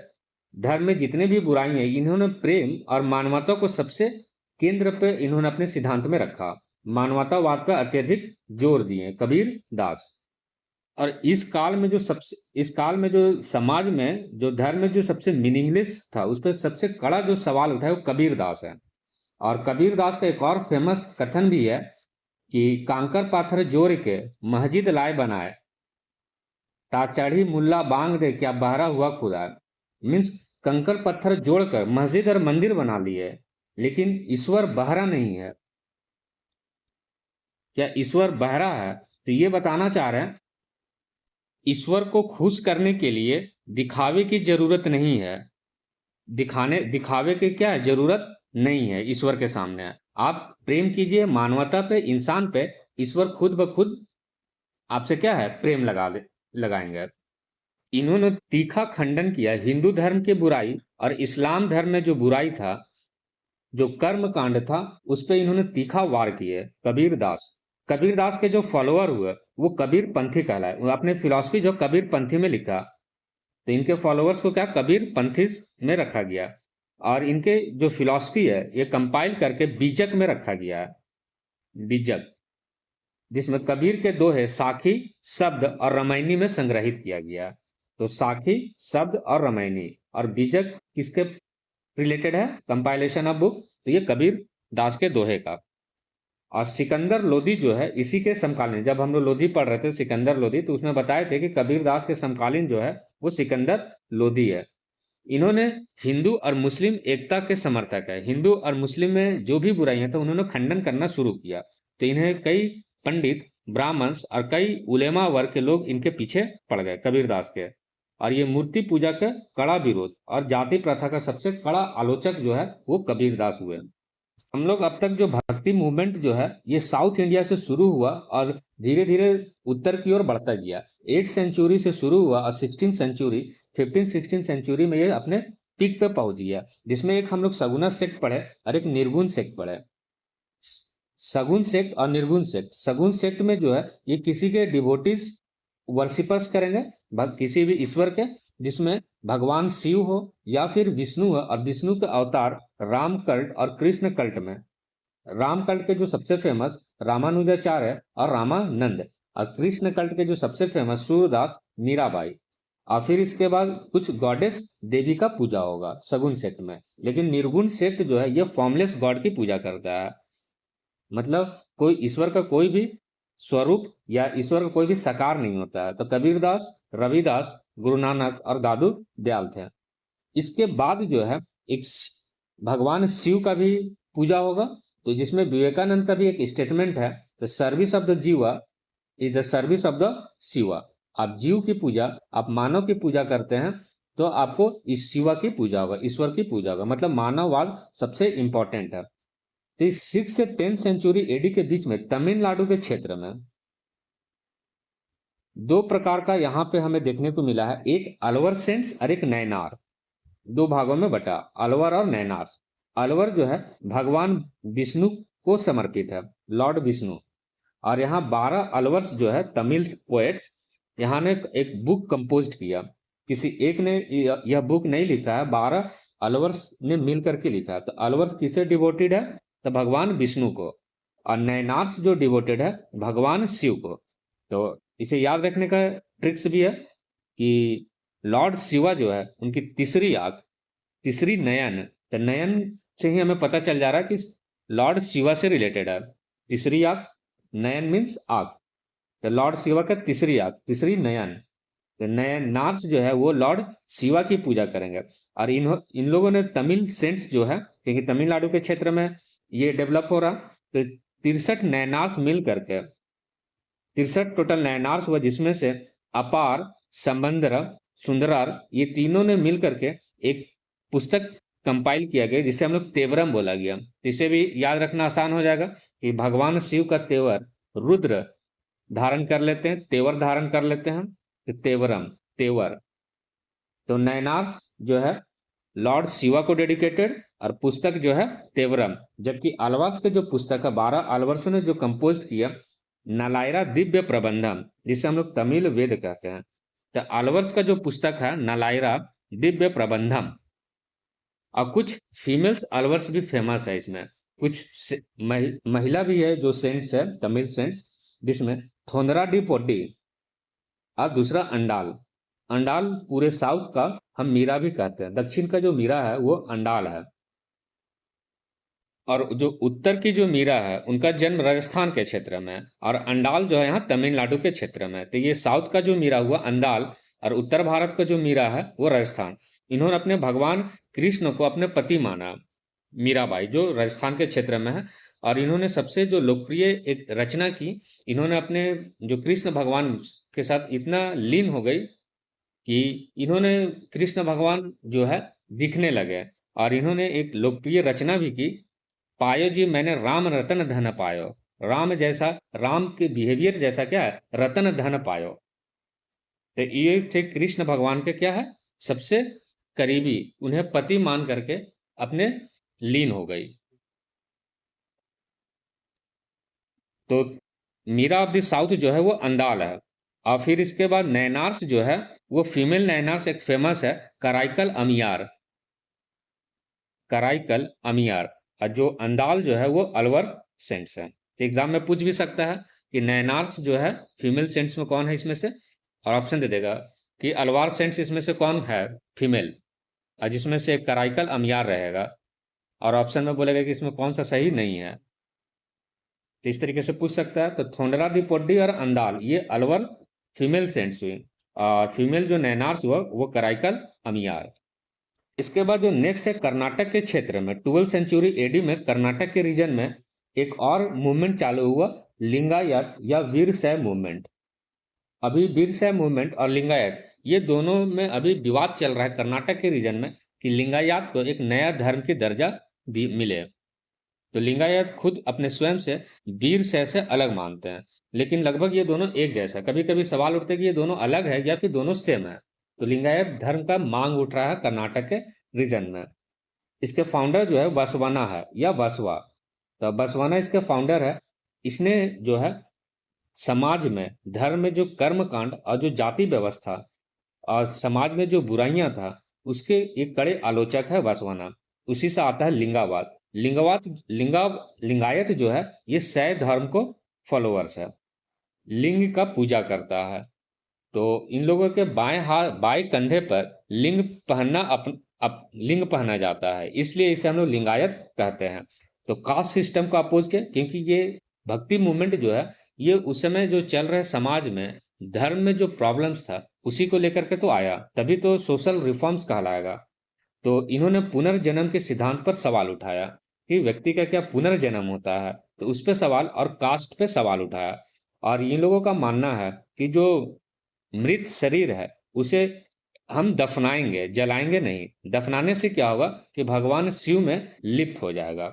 धर्म में जितने भी बुराई हैं, इन्होंने प्रेम और मानवता को सबसे केंद्र पे इन्होंने अपने सिद्धांत में रखा। मानवतावाद पर अत्यधिक जोर दिए कबीर दास। और इस काल में जो समाज में जो धर्म में जो सबसे मीनिंगलेस था, उस पर सबसे कड़ा जो सवाल उठाया वो कबीर दास है। और कबीर दास का एक और फेमस कथन भी है कि कांकर पाथर जोड़ के मस्जिद लाए बनाए, ता चढ़ी मुल्ला बांग दे क्या बहरा हुआ खुदा। मीन्स कंकर पत्थर जोड़कर मस्जिद और मंदिर बना लिए, लेकिन ईश्वर बहरा नहीं है। क्या ईश्वर बहरा है? तो ये बताना चाह रहे हैं ईश्वर को खुश करने के लिए दिखावे की जरूरत नहीं है। दिखावे की क्या है? जरूरत नहीं है ईश्वर के सामने। आप प्रेम कीजिए मानवता पे, इंसान पे, ईश्वर खुद ब खुद आपसे क्या है? प्रेम लगाएंगे। इन्होंने तीखा खंडन किया हिंदू धर्म की बुराई और इस्लाम धर्म में जो बुराई था, जो कर्म कांड था, उस पर इन्होंने तीखा वार किए कबीर दास के जो फॉलोअर हुए वो कबीर पंथी कहलाए। वो अपने फिलॉसफी जो कबीर पंथी में लिखा, तो इनके फॉलोअर्स को क्या कबीर पंथी में रखा गया। और इनके जो फिलॉसफी है ये कंपाइल करके बीजक में रखा गया है, बीजक, जिसमें कबीर के दोहे साखी शब्द और रामायणी में संग्रहित किया गया। तो साखी शब्द और रामायणी और बीजक किसके रिलेटेड है? कंपाइलेशन ऑफ बुक, तो ये कबीर दास के दोहे का। और सिकंदर लोधी जो है इसी के समकालीन, जब हम लोग लोधी पढ़ रहे थे सिकंदर लोधी, तो उसमें बताए थे कि कबीर दास के समकालीन जो है वो सिकंदर लोधी है। इन्होंने हिंदू और मुस्लिम एकता के समर्थक है। हिंदू और मुस्लिम में जो भी बुराई है तो उन्होंने खंडन करना शुरू किया। तो इन्हें कई पंडित, ब्राह्मण और कई उलेमा वर्ग के लोग इनके पीछे पड़ गए कबीर दास के। और ये मूर्ति पूजा का कड़ा विरोध और जाति प्रथा का सबसे कड़ा आलोचक जो है वो कबीर दास हुए। हम लोग अब तक जो भक्ति मूवमेंट जो है ये साउथ इंडिया से शुरू हुआ और धीरे धीरे उत्तर की ओर बढ़ता गया। 8th सेंचुरी से शुरू हुआ और 16th सेंचुरी, 15th-16th सेंचुरी में ये अपने पीक पे पहुंच गया, जिसमें एक हम लोग सगुना सेक्ट पढ़े और एक निर्गुण सेक्ट पढ़े। सगुन सेक्ट और निर्गुण सेक्ट, सगुन सेक्ट में जो है ये किसी के डिवोटीज वर्शिपर्स करेंगे किसी भी ईश्वर के, जिसमें भगवान शिव हो या फिर विष्णु हो। और विष्णु के अवतार राम कल्ट और कृष्ण कल्ट में, राम कल्ट के जो सबसे फेमस रामानुजाचार्य और रामानंद, और कृष्ण कल्ट के जो सबसे फेमस सूरदास, मीराबाई। और फिर इसके बाद कुछ गॉडेस देवी का पूजा होगा सगुन सेक्ट में। लेकिन निर्गुण सेक्ट जो है ये फॉर्मलेस गॉड की पूजा करता है, मतलब कोई ईश्वर का कोई भी स्वरूप या ईश्वर का कोई भी साकार नहीं होता है। तो कबीरदास, रविदास, गुरु नानक और दादू दयाल थे। इसके बाद जो है एक भगवान शिव का भी पूजा होगा, तो जिसमें विवेकानंद का भी एक स्टेटमेंट है, द सर्विस ऑफ द जीवा is the service of the Shiva. आप जीव की पूजा, आप मानव की पूजा करते हैं तो आपको इस शिवा की पूजा होगा, ईश्वर की पूजा होगा, मतलब मानववाद सबसे इंपॉर्टेंट है। तो 6 से 10 सेंचुरी एडी के बीच में तमिलनाडु के क्षेत्र में 2 प्रकार का यहाँ पे हमें देखने को मिला है, एक अलवर सेंट्स और एक नैनार। 2 भागों में बटा, अलवर और नैनार। अलवर जो है भगवान विष्णु को समर्पित है, लॉर्ड विष्णु। और यहाँ 12 अलवर्स जो है तमिल पोएट्स, यहाँ ने एक बुक कंपोज किया। किसी एक ने यह बुक नहीं लिखा है, 12 अलवर्स ने मिल करके लिखा है। तो अलवर्स किसे डिवोटेड है? तो भगवान विष्णु को। और नयनार्स जो डिवोटेड है भगवान शिव को। तो इसे याद रखने का ट्रिक्स भी है कि लॉर्ड शिवा जो है उनकी तीसरी आंख, तीसरी नयन, तो नयन से ही हमें पता चल जा रहा है कि लॉर्ड शिवा से रिलेटेड है। तीसरी आंख, नयन मीन्स आंख, तो लॉर्ड शिवा का तीसरी आंख, तीसरी नयन, तो नयन नार्स जो है वो लॉर्ड शिवा की पूजा करेंगे। और इन लोगों ने तमिल सेंट्स जो है, क्योंकि तमिलनाडु के क्षेत्र में ये डेवलप हो रहा, तो 63 नयनार्स मिल करके 63 टोटल नयनार्स हुआ, जिसमें से अपार, संबंदर, सुंदरार, ये तीनों ने मिल करके एक पुस्तक कंपाइल किया गया जिसे हम लोग तेवरम बोला गया। तो इसे भी याद रखना आसान हो जाएगा कि भगवान शिव का तेवर रुद्र धारण कर लेते हैं, तेवर धारण कर लेते हैं, तो तेवरम, तेवर। तो नयनार्स जो है लॉर्ड शिवा को डेडिकेटेड, और पुस्तक जो है तेवरम। जबकि आलवास के जो पुस्तक है 12 आलवर्सों ने जो कंपोज किया नलायरा दिव्य प्रबंधम, जिसे हम लोग तमिल वेद कहते हैं, तो आलवर्स का जो पुस्तक है नलायरा दिव्य प्रबंधम। और कुछ फीमेल्स आलवर्स भी फेमस है इसमें, कुछ महिला भी है जो सेंट्स है, तमिल सेंट्स, जिसमें थोंदरा डी पोड्डी और दूसरा अंडाल। अंडाल पूरे साउथ का हम मीरा भी कहते हैं, दक्षिण का जो मीरा है वो अंडाल है। और जो उत्तर की जो मीरा है उनका जन्म राजस्थान के क्षेत्र में है, और अंडाल जो है यहाँ तमिलनाडु के क्षेत्र में। तो ये साउथ का जो मीरा हुआ अंडाल, और उत्तर भारत का जो मीरा है वो राजस्थान। इन्होंने अपने भगवान कृष्ण को अपने पति माना, मीराबाई जो राजस्थान के क्षेत्र में है। और इन्होंने सबसे जो लोकप्रिय एक रचना की, इन्होंने अपने जो कृष्ण भगवान के साथ इतना लीन हो गई कि इन्होंने कृष्ण भगवान जो है दिखने लगे। और इन्होंने एक लोकप्रिय रचना भी की, पायो जी मैंने राम रतन धन पायो। राम जैसा, राम के बिहेवियर जैसा क्या है, रतन धन पायो। तो ये थे कृष्ण भगवान के क्या है, सबसे करीबी, उन्हें पति मान करके अपने लीन हो गई। तो मीरा ऑफ द साउथ जो है वो अंदाल है। और फिर इसके बाद नैनार्स जो है वो फीमेल नैनार्स एक फेमस है, कराइकल अमियार, कराइकल अमियार। और जो अंदाल जो है वो अलवर सेंट्स है। तो एग्जाम में पूछ भी सकता है कि नैनार्स जो है फीमेल सेंट्स में कौन है इसमें से, और ऑप्शन दे देगा कि अलवार सेंट्स इसमें से कौन है फीमेल, और जिसमें से कराइकल अमियार रहेगा, और ऑप्शन में बोलेगा कि इसमें कौन सा सही नहीं है। तो इस तरीके से पूछ सकता है। तो थोंडरा दी पोड्डी और अंदाल ये अलवर फीमेल सेंट्स हुई, और फीमेल जो नैनार्स हुआ वो कराइकल अमियार। इसके बाद जो नेक्स्ट है कर्नाटक के क्षेत्र में 12वीं सेंचुरी एडी में कर्नाटक के रीजन में एक और मूवमेंट चालू हुआ, लिंगायत या वीरशैव मूवमेंट। अभी वीरशैव मूवमेंट और लिंगायत ये दोनों में अभी विवाद चल रहा है कर्नाटक के रीजन में कि लिंगायत को एक नया धर्म की दर्जा मिले। तो लिंगायत खुद अपने स्वयं से वीर शैव से अलग मानते हैं, लेकिन लगभग ये दोनों एक जैसा। कभी कभी सवाल उठते कि ये दोनों अलग है या फिर दोनों सेम है। तो लिंगायत धर्म का मांग उठ रहा है कर्नाटक के रीजन में। इसके फाउंडर जो है बसवाना है या बसवा। तो बसवाना इसके फाउंडर है। इसने जो है समाज में, धर्म में जो कर्म कांड और जो जाति व्यवस्था और समाज में जो बुराइयां था उसके एक कड़े आलोचक है बसवाना। उसी से आता है लिंगावाद। लिंगायत जो है ये शैव धर्म को फॉलोअर्स है, लिंग का पूजा करता है। तो इन लोगों के बाएं हाथ, बाएं कंधे पर लिंग पहनना लिंग पहना जाता है, इसलिए इसे हम लोग लिंगायत कहते हैं। तो कास्ट सिस्टम को अपोज किया, क्योंकि ये भक्ति मूवमेंट जो है ये उस समय जो चल रहे समाज में धर्म में जो प्रॉब्लम्स था उसी को लेकर के तो आया, तभी तो सोशल रिफॉर्म्स कहलाएगा। तो इन्होंने पुनर्जन्म के सिद्धांत पर सवाल उठाया कि व्यक्ति का क्या पुनर्जन्म होता है, तो उस पर सवाल, और कास्ट पे सवाल उठाया। और इन लोगों का मानना है कि जो मृत शरीर है उसे हम दफनाएंगे, जलाएंगे नहीं। दफनाने से क्या होगा कि भगवान शिव में लिप्त हो जाएगा।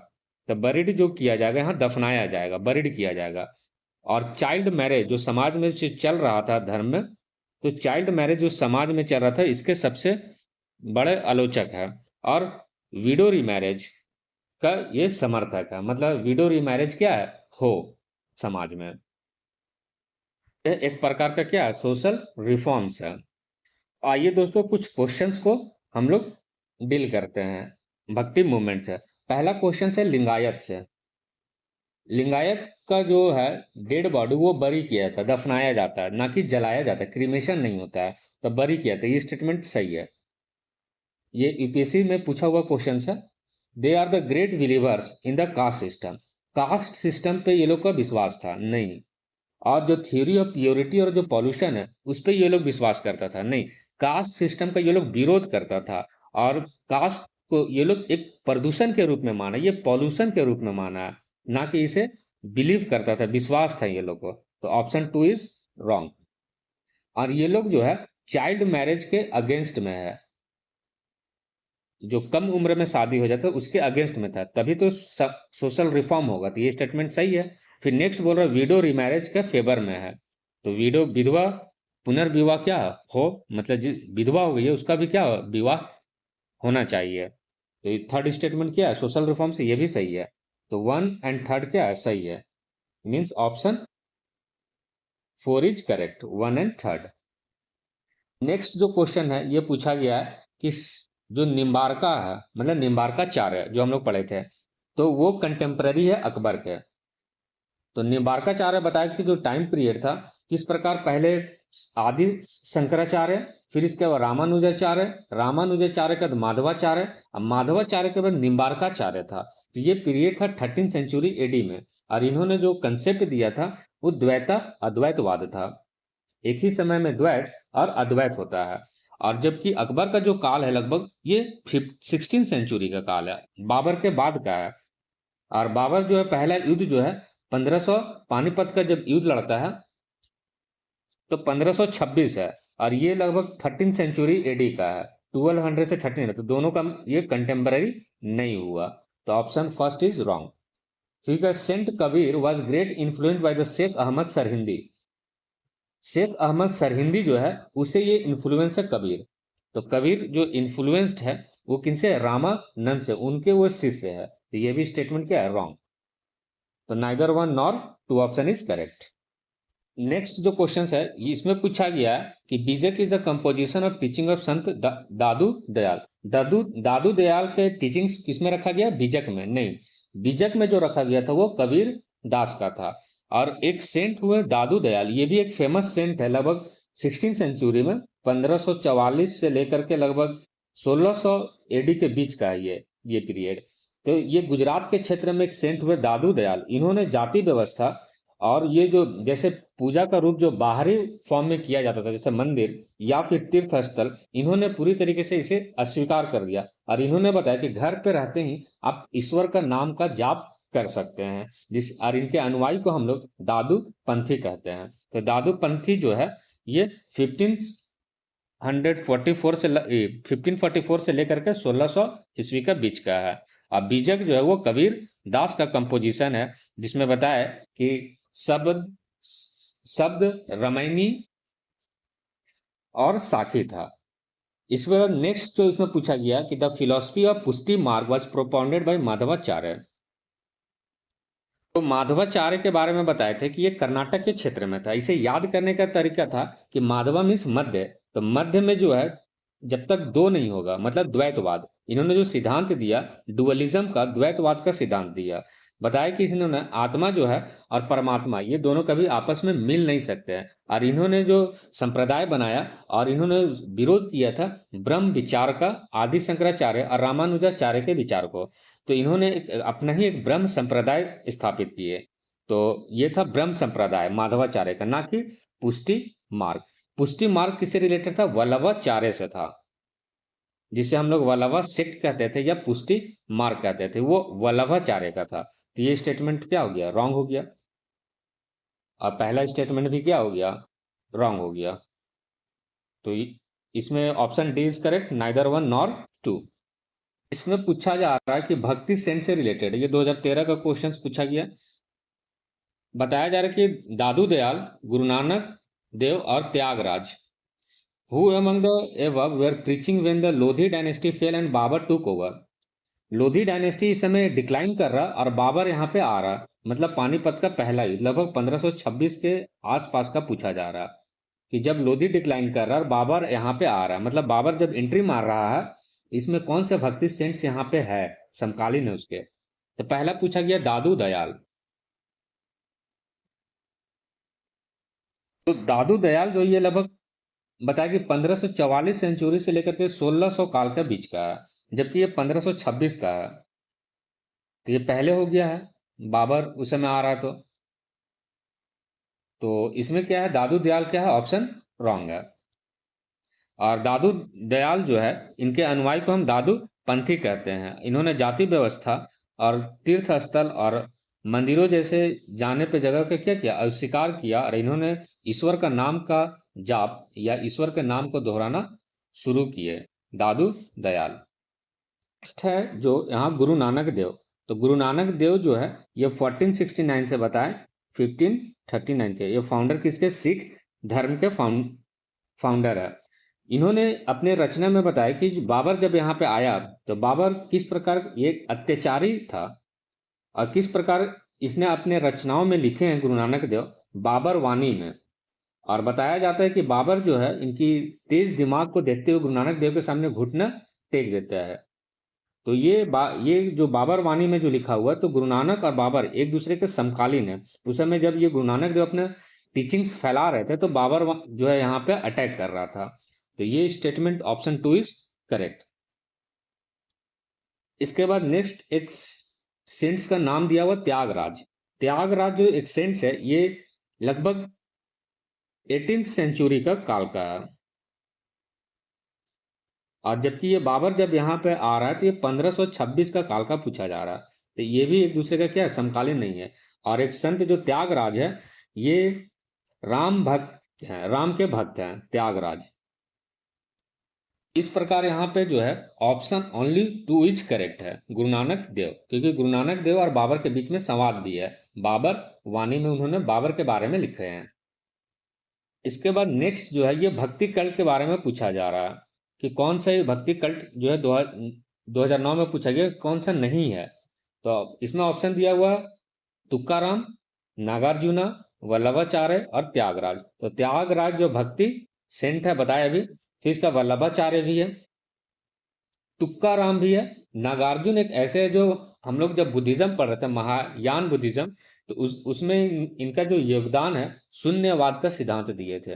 तो बरिड जो किया जाएगा, यहाँ दफनाया जाएगा, बरिड किया जाएगा। और चाइल्ड मैरिज जो समाज में चल रहा था धर्म में, तो चाइल्ड मैरिज जो समाज में चल रहा था इसके सबसे बड़े आलोचक है। और विडो रीमैरिज का ये समर्थक है। मतलब विडो रीमैरिज क्या है, हो समाज में एक प्रकार का क्या है, सोशल रिफॉर्म्स है। आइए दोस्तों कुछ क्वेश्चंस को हम लोग डील करते हैं भक्ति मूवमेंट से। पहला क्वेश्चन है लिंगायत से। लिंगायत का जो है डेड बॉडी वो बरी किया था, दफनाया जाता है, ना कि जलाया जाता है, क्रीमेशन नहीं होता है, तो बरी किया था। ये स्टेटमेंट सही है। ये यूपीएससी में पूछा हुआ क्वेश्चन है। They are the great believers in the caste system. Caste system पे ये लोग का विश्वास था नहीं। और जो थ्योरी ऑफ प्योरिटी और जो पॉल्यूशन है उस पे ये लोग विश्वास करता था नहीं। कास्ट सिस्टम का ये लोग विरोध करता था। और कास्ट को ये लोग एक प्रदूषण के रूप में माना, ये पॉल्यूशन के रूप में माना है, ना कि इसे बिलीव करता था, विश्वास था ये लोग को। तो ऑप्शन 2 इज रॉन्ग। और ये लोग जो है चाइल्ड मैरिज के अगेंस्ट में है। जो कम उम्र में शादी हो जाता है उसके अगेंस्ट में था, तभी तो सोशल रिफॉर्म होगा। तो ये स्टेटमेंट सही है। फिर नेक्स्ट बोल रहा है विडो रिमैरेज के फेवर में है। तो विडो विधवा पुनर्विवाह क्या हो, मतलब विधवा हो गई है उसका भी क्या विवाह होना चाहिए। तो ये थर्ड स्टेटमेंट क्या है, सोशल रिफॉर्म से, ये भी सही है। तो 1 एंड 3 क्या है, सही है। Means option 4 is correct, 1 and 3। Next जो क्वेश्चन है ये पूछा गया है कि जो निम्बारका है, मतलब निम्बारकाचार्य जो हम लोग पढ़े थे, तो वो कंटेम्पररी है अकबर के। तो निम्बारकाचार्य बताया कि जो टाइम पीरियड था किस प्रकार, पहले आदि शंकराचार्य, फिर इसके बाद रामानुजाचार्य, रामानुजाचार्य के बाद माधवाचार्य, और माधवाचार्य के बाद निम्बारकाचार्य था। तो ये पीरियड था 13th century एडी में। और इन्होंने जो कंसेप्ट दिया था वो द्वैता अद्वैतवाद था। एक ही समय में द्वैत और अद्वैत होता है। और जबकि अकबर का जो काल है लगभग ये 16th century का काल है, बाबर के बाद का है। और बाबर जो है पहला युद्ध जो है 1500, पानीपत का जब युद्ध लड़ता है तो 1526 है। और ये लगभग 13th century एडी का है, 1200 से 1300, तो दोनों का ये कंटेम्पररी नहीं हुआ। तो ऑप्शन फर्स्ट इज रॉन्ग। ठीक है। Saint Kabir was great influence by the Shaikh Ahmad Sirhindi. Shaikh Ahmad Sirhindi जो है उसे ये इन्फ्लुएंस है कबीर। तो कबीर जो इन्फ्लुएंस्ड है वो किनसे है, रामानंद से, उनके वो शिष्य है। तो ये भी स्टेटमेंट क्या है, रॉन्ग। तो neither 1 nor 2 option is correct. Next जो क्वेश्चन है इसमें पूछा गया है कि बीजक is the composition of teaching of संत दादू दयाल। दादू दयाल के टीचिंग्स किसमें रखा गया, बीजक में नहीं। बीजक में जो रखा गया था वो कबीर दास का था। और एक सेंट हुए दादू दयाल, ये भी एक फेमस सेंट है, लगभग 16th century में 1544 से लेकर के लगभग 1600 एडी के बीच का है ये पीरियड। तो ये गुजरात के क्षेत्र में एक सेंट हुए दादू दयाल, इन्होंने जाति व्यवस्था और ये जो जैसे पूजा का रूप जो बाहरी फॉर्म में किया जाता था जैसे मंदिर या फिर तीर्थ स्थल, इन्होंने पूरी तरीके से इसे अस्वीकार कर दिया। और इन्होंने बताया कि घर पे रहते ही आप ईश्वर का नाम का जाप कर सकते हैं, जिस और इनके अनुयायी को हम लोग दादू पंथी कहते हैं। तो दादू पंथी जो है ये 1544 से लेकर के 1600 ईस्वी का बीच का है। और बीजक जो है वो कबीर दास का कंपोजिशन है, जिसमें बताया कि शब्द शब्द रमैनी और साखी था। इसके बाद नेक्स्ट जो इसमें पूछा गया कि द फिलोसफी ऑफ पुष्टि मार्ग वाज प्रोपाउंडेड बाय माधवाचार्य। तो माधवाचार्य के बारे में बताए थे कि ये कर्नाटक के क्षेत्र में था। इसे याद करने का तरीका था कि माधवा मीन्स मध्य, तो मध्य में जो है जब तक दो नहीं होगा, मतलब द्वैतवाद, इन्होंने जो सिद्धांत दिया डुअलिज्म का, द्वैतवाद का सिद्धांत दिया। बताया कि इन्होंने आत्मा जो है और परमात्मा ये दोनों कभी आपस में मिल नहीं सकते हैं। और इन्होंने जो संप्रदाय बनाया और इन्होंने विरोध किया था ब्रह्म विचार का, आदि शंकराचार्य और रामानुजाचार्य के विचार को। तो इन्होंने अपना ही एक ब्रह्म संप्रदाय स्थापित किए। तो ये था ब्रह्म संप्रदाय माधवाचार्य का, ना कि पुष्टि मार्ग। पुष्टि मार्ग किससे रिलेटेड था, वल्लभाचार्य से था, जिसे हम लोग वल्लभा सेक्ट कहते थे या पुष्टि मार्ग कहते थे, वो वल्लभाचार्य का था। तो ये स्टेटमेंट क्या हो गया, रॉन्ग हो गया। और पहला स्टेटमेंट भी क्या हो गया, रॉन्ग हो गया। तो इसमें option D is correct, neither 1 nor 2। इसमें पूछा जा रहा है कि भक्ति सेंट से रिलेटेड, ये 2013 का क्वेश्चन पूछा गया। बताया जा रहा है कि दादू दयाल, गुरु नानक देव और Tyagaraja, who among the above were preaching when the Lodi dynasty fell and Babur took over. Lodi dynasty इस समय डिक्लाइन कर रहा और बाबर यहाँ पे आ रहा, मतलब पानीपत का पहला युद्ध लगभग 1526 के आसपास का पूछा जा रहा कि जब लोधी डिक्लाइन कर रहा और बाबर यहाँ पे आ रहा, मतलब बाबर जब एंट्री मार रहा है, इसमें कौन से भक्ति सेंट्स यहाँ पे है, समकालीन है उसके। तो पहला पूछा गया दादू दयाल, तो दादू दयाल जो ये लगभग बताया कि 1544 सेंचुरी से लेकर के 1600 काल के बीच का है, जबकि ये 1526 का है। तो ये पहले हो गया है, बाबर उस समय आ रहा है तो इसमें क्या है, दादू दयाल क्या है, ऑप्शन रॉन्ग है। और दादू दयाल जो है, इनके अनुयायी को हम दादू पंथी कहते हैं। इन्होंने जाति व्यवस्था और तीर्थ स्थल और मंदिरों जैसे जाने पे जगह का क्या किया, अस्वीकार किया, और इन्होंने ईश्वर का नाम का जाप या ईश्वर के नाम को दोहराना शुरू किए, दादू दयाल। नेक्स्ट है जो यहाँ गुरु नानक देव। तो गुरु नानक देव जो है ये 1469 से बताए 1539 के, ये फाउंडर किसके, सिख धर्म के फाउंडर है। इन्होंने अपने रचना में बताया कि बाबर जब यहाँ पे आया तो बाबर किस प्रकार ये अत्याचारी था और किस प्रकार इसने अपने रचनाओं में लिखे हैं गुरु नानक देव बाबर वाणी में। और बताया जाता है कि बाबर जो है इनकी तेज दिमाग को देखते हुए गुरु नानक देव के सामने घुटना टेक देता है। तो ये जो बाबर वाणी में जो लिखा हुआ है, तो गुरु नानक और बाबर एक दूसरे के समकालीन है। उस समय जब ये गुरु नानक देव अपने टीचिंग्स फैला रहे थे तो बाबर जो है यहाँ पे अटैक कर रहा था। तो ये स्टेटमेंट ऑप्शन 2 इज करेक्ट। इसके बाद नेक्स्ट एक सेंट्स का नाम दिया हुआ त्यागराज। त्यागराज जो एक सेंट्स है ये लगभग 18th सेंचुरी का काल का है, और जबकि ये बाबर जब यहाँ पे आ रहा है तो ये 1526 का काल का पूछा जा रहा है। तो ये भी एक दूसरे का क्या है, समकालीन नहीं है। और एक संत जो त्यागराज है ये राम भक्त है, राम के भक्त हैं त्यागराज। इस प्रकार यहाँ पे जो है ऑप्शन ओनली 2 इज करेक्ट है, गुरु नानक देव, क्योंकि गुरु नानक देव और बाबर के बीच में संवाद भी है। बाबर वाणी में उन्होंने बाबर के बारे में लिखे हैं। इसके बाद नेक्स्ट जो है ये भक्ति कल्ट के बारे में पूछा जा रहा है कि कौन सा ये भक्ति कल्ट जो है 2009 में पूछा गया, कौन सा नहीं है। तो इसमें ऑप्शन दिया हुआ तुकाराम, नागार्जुना, वल्लभाचार्य और त्यागराज। तो त्यागराज जो भक्ति सेंट है बताया अभी, फिर इसका वल्लभाचार्य भी है, तुकाराम भी है, नागार्जुन एक ऐसे है जो हम लोग जब बुद्धिज्म पढ़ रहे थे, महायान बुद्धिज्म, तो उसमें इनका जो योगदान है शून्यवाद का सिद्धांत दिए थे।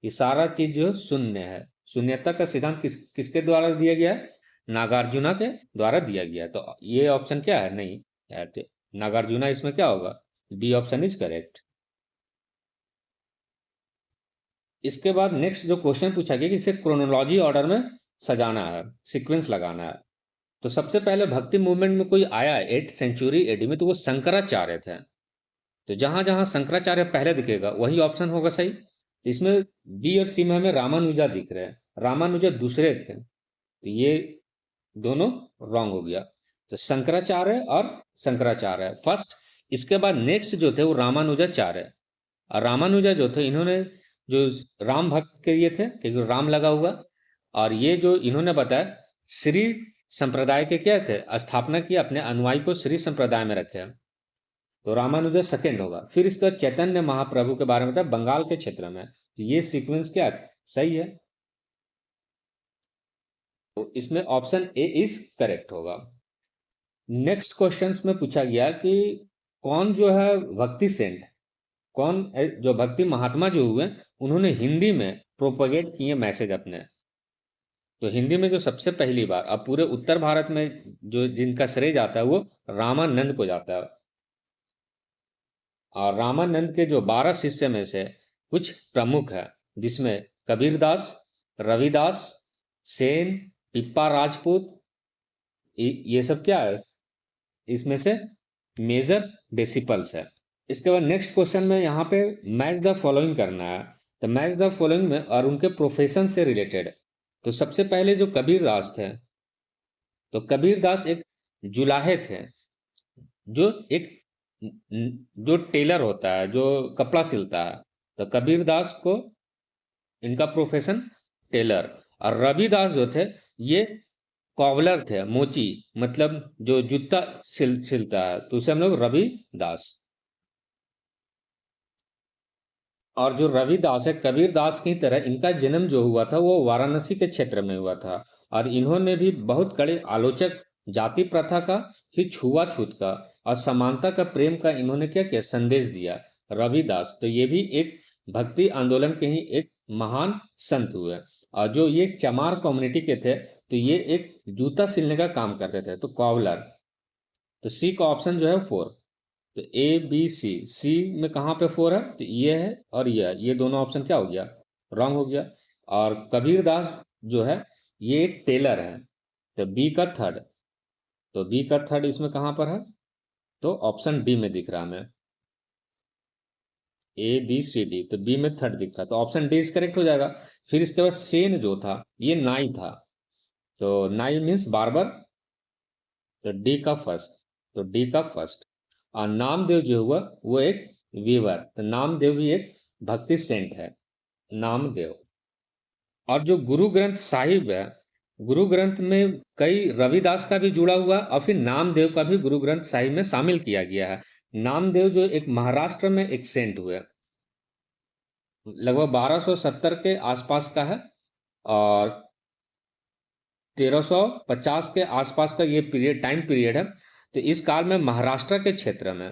ये सारा चीज जो शून्य है, शून्यता का सिद्धांत किसके द्वारा दिया गया है, नागार्जुना के द्वारा दिया गया। तो ये ऑप्शन क्या है, नहीं नागार्जुना, इसमें क्या होगा, बी ऑप्शन इज करेक्ट। इसके बाद नेक्स्ट जो क्वेश्चन पूछा गया कि इसे क्रोनोलॉजी ऑर्डर में सजाना है, सीक्वेंस लगाना है। तो सबसे पहले भक्ति मूवमेंट में कोई आया 8th सेंचुरी एडी में, तो वो शंकराचार्य थे। तो जहां जहां शंकराचार्य पहले दिखेगा वही ऑप्शन होगा सही। तो इसमें बी और सी में हमें रामानुजा दिख रहे हैं, रामानुजा दूसरे थे, तो ये दोनों रॉन्ग हो गया। तो शंकराचार्य और शंकराचार्य फर्स्ट। इसके बाद नेक्स्ट जो थे वो रामानुजाचार्य, और रामानुजा जो थे इन्होंने जो राम भक्त के ये थे क्योंकि राम लगा हुआ, और ये जो इन्होंने बताया श्री संप्रदाय के क्या थे, स्थापना की, अपने अनुयायी को श्री संप्रदाय में रखे। तो रामानुजा सेकंड होगा। फिर इसका चैतन्य महाप्रभु के बारे में बताया बंगाल के क्षेत्र में। तो ये सीक्वेंस क्या सही है, तो इसमें ऑप्शन ए इज करेक्ट होगा। नेक्स्ट क्वेश्चन में पूछा गया कि कौन जो है भक्ति सेंट, कौन जो भक्ति महात्मा जो हुए उन्होंने हिंदी में प्रोपगेट किए मैसेज अपने। तो हिंदी में जो सबसे पहली बार, अब पूरे उत्तर भारत में जो जिनका श्रेय जाता है वो रामानंद को जाता है। और रामानंद के जो 12 शिष्य में से कुछ प्रमुख है, जिसमें कबीरदास, रविदास, सेन, पिप्पा राजपूत, ये सब क्या है, इसमें से मेजर डिसिपल्स है। इसके बाद नेक्स्ट क्वेश्चन में यहाँ पे मैच द फॉलोइंग करना है। तो मैच द फॉलोइंग में और उनके प्रोफेशन से रिलेटेड। तो सबसे पहले जो कबीरदास थे, तो कबीरदास एक जुलाहे थे, जो टेलर होता है, जो कपड़ा सिलता है। तो कबीरदास को इनका प्रोफेशन टेलर। और रविदास जो थे ये कॉबलर थे, मोची मतलब जो जूता सिलता है, तो उसे हम लोग रविदास। और जो रविदास है कबीरदास की तरह इनका जन्म जो हुआ था वो वाराणसी के क्षेत्र में हुआ था, और इन्होंने भी बहुत कड़े आलोचक जाति प्रथा का, फिर छुआछूत का और समानता का, प्रेम का इन्होंने क्या किया, संदेश दिया रविदास। तो ये भी एक भक्ति आंदोलन के ही एक महान संत हुए। और जो ये चमार कम्युनिटी के थे, तो ये एक जूता सिलने का काम करते थे, तो कॉवलर। तो सी का ऑप्शन जो है 4। तो ए बी सी, सी में कहाँ पे 4 है, तो ये है और ये है, ये दोनों ऑप्शन क्या हो गया, रॉन्ग हो गया। और कबीरदास जो है ये एक टेलर है, तो बी का थर्ड। तो बी का थर्ड इसमें कहाँ पर है, तो ऑप्शन डी में दिख रहा है हमें, ए बी सी डी, तो बी में थर्ड दिख रहा है, तो ऑप्शन डी इज करेक्ट हो जाएगा। फिर इसके बाद सेन जो था ये नाई था, तो नाई मीन्स बार्बर, तो डी का फर्स्ट। तो डी का फर्स्ट। और नामदेव जो हुआ वो एक वीवर, तो नामदेव भी एक भक्ति सेंट है, नामदेव। और जो गुरु ग्रंथ साहिब है, गुरु ग्रंथ में कई रविदास का भी जुड़ा हुआ है और फिर नामदेव का भी गुरु ग्रंथ साहिब में शामिल किया गया है। नामदेव जो एक महाराष्ट्र में एक सेंट हुए, लगभग 1270 के आसपास का है, और 1350 के आसपास का ये पीरियड, टाइम पीरियड है। तो इस काल में महाराष्ट्र के क्षेत्र में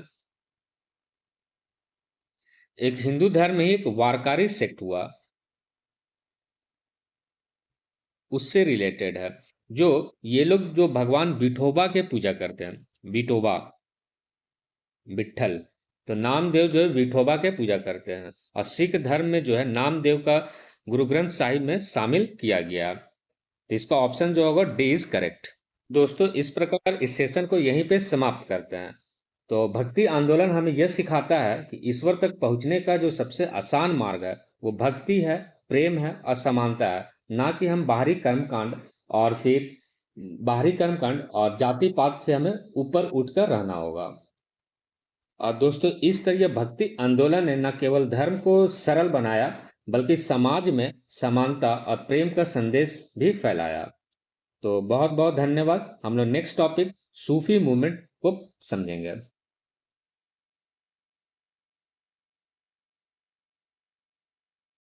एक हिंदू धर्म में ही एक वारकारी सेक्ट हुआ, उससे रिलेटेड है। जो ये लोग जो भगवान विठोबा के पूजा करते हैं, विठोबा, विठल, तो नामदेव जो है विठोबा के पूजा करते हैं। और सिख धर्म में जो है नामदेव का गुरु ग्रंथ साहिब में शामिल किया गया। तो इसका ऑप्शन जो होगा डी इज करेक्ट। दोस्तों इस प्रकार इस सेशन को यहीं पे समाप्त करते हैं। तो भक्ति आंदोलन हमें यह सिखाता है कि ईश्वर तक पहुंचने का जो सबसे आसान मार्ग है वो भक्ति है, प्रेम है और समानता है, ना कि हम बाहरी कर्मकांड और जाति पात से हमें ऊपर उठकर रहना होगा। और दोस्तों इस तरह भक्ति आंदोलन ने न केवल धर्म को सरल बनाया बल्कि समाज में समानता और प्रेम का संदेश भी फैलाया। तो बहुत बहुत धन्यवाद। हम लोग नेक्स्ट टॉपिक सूफी मूवमेंट को समझेंगे।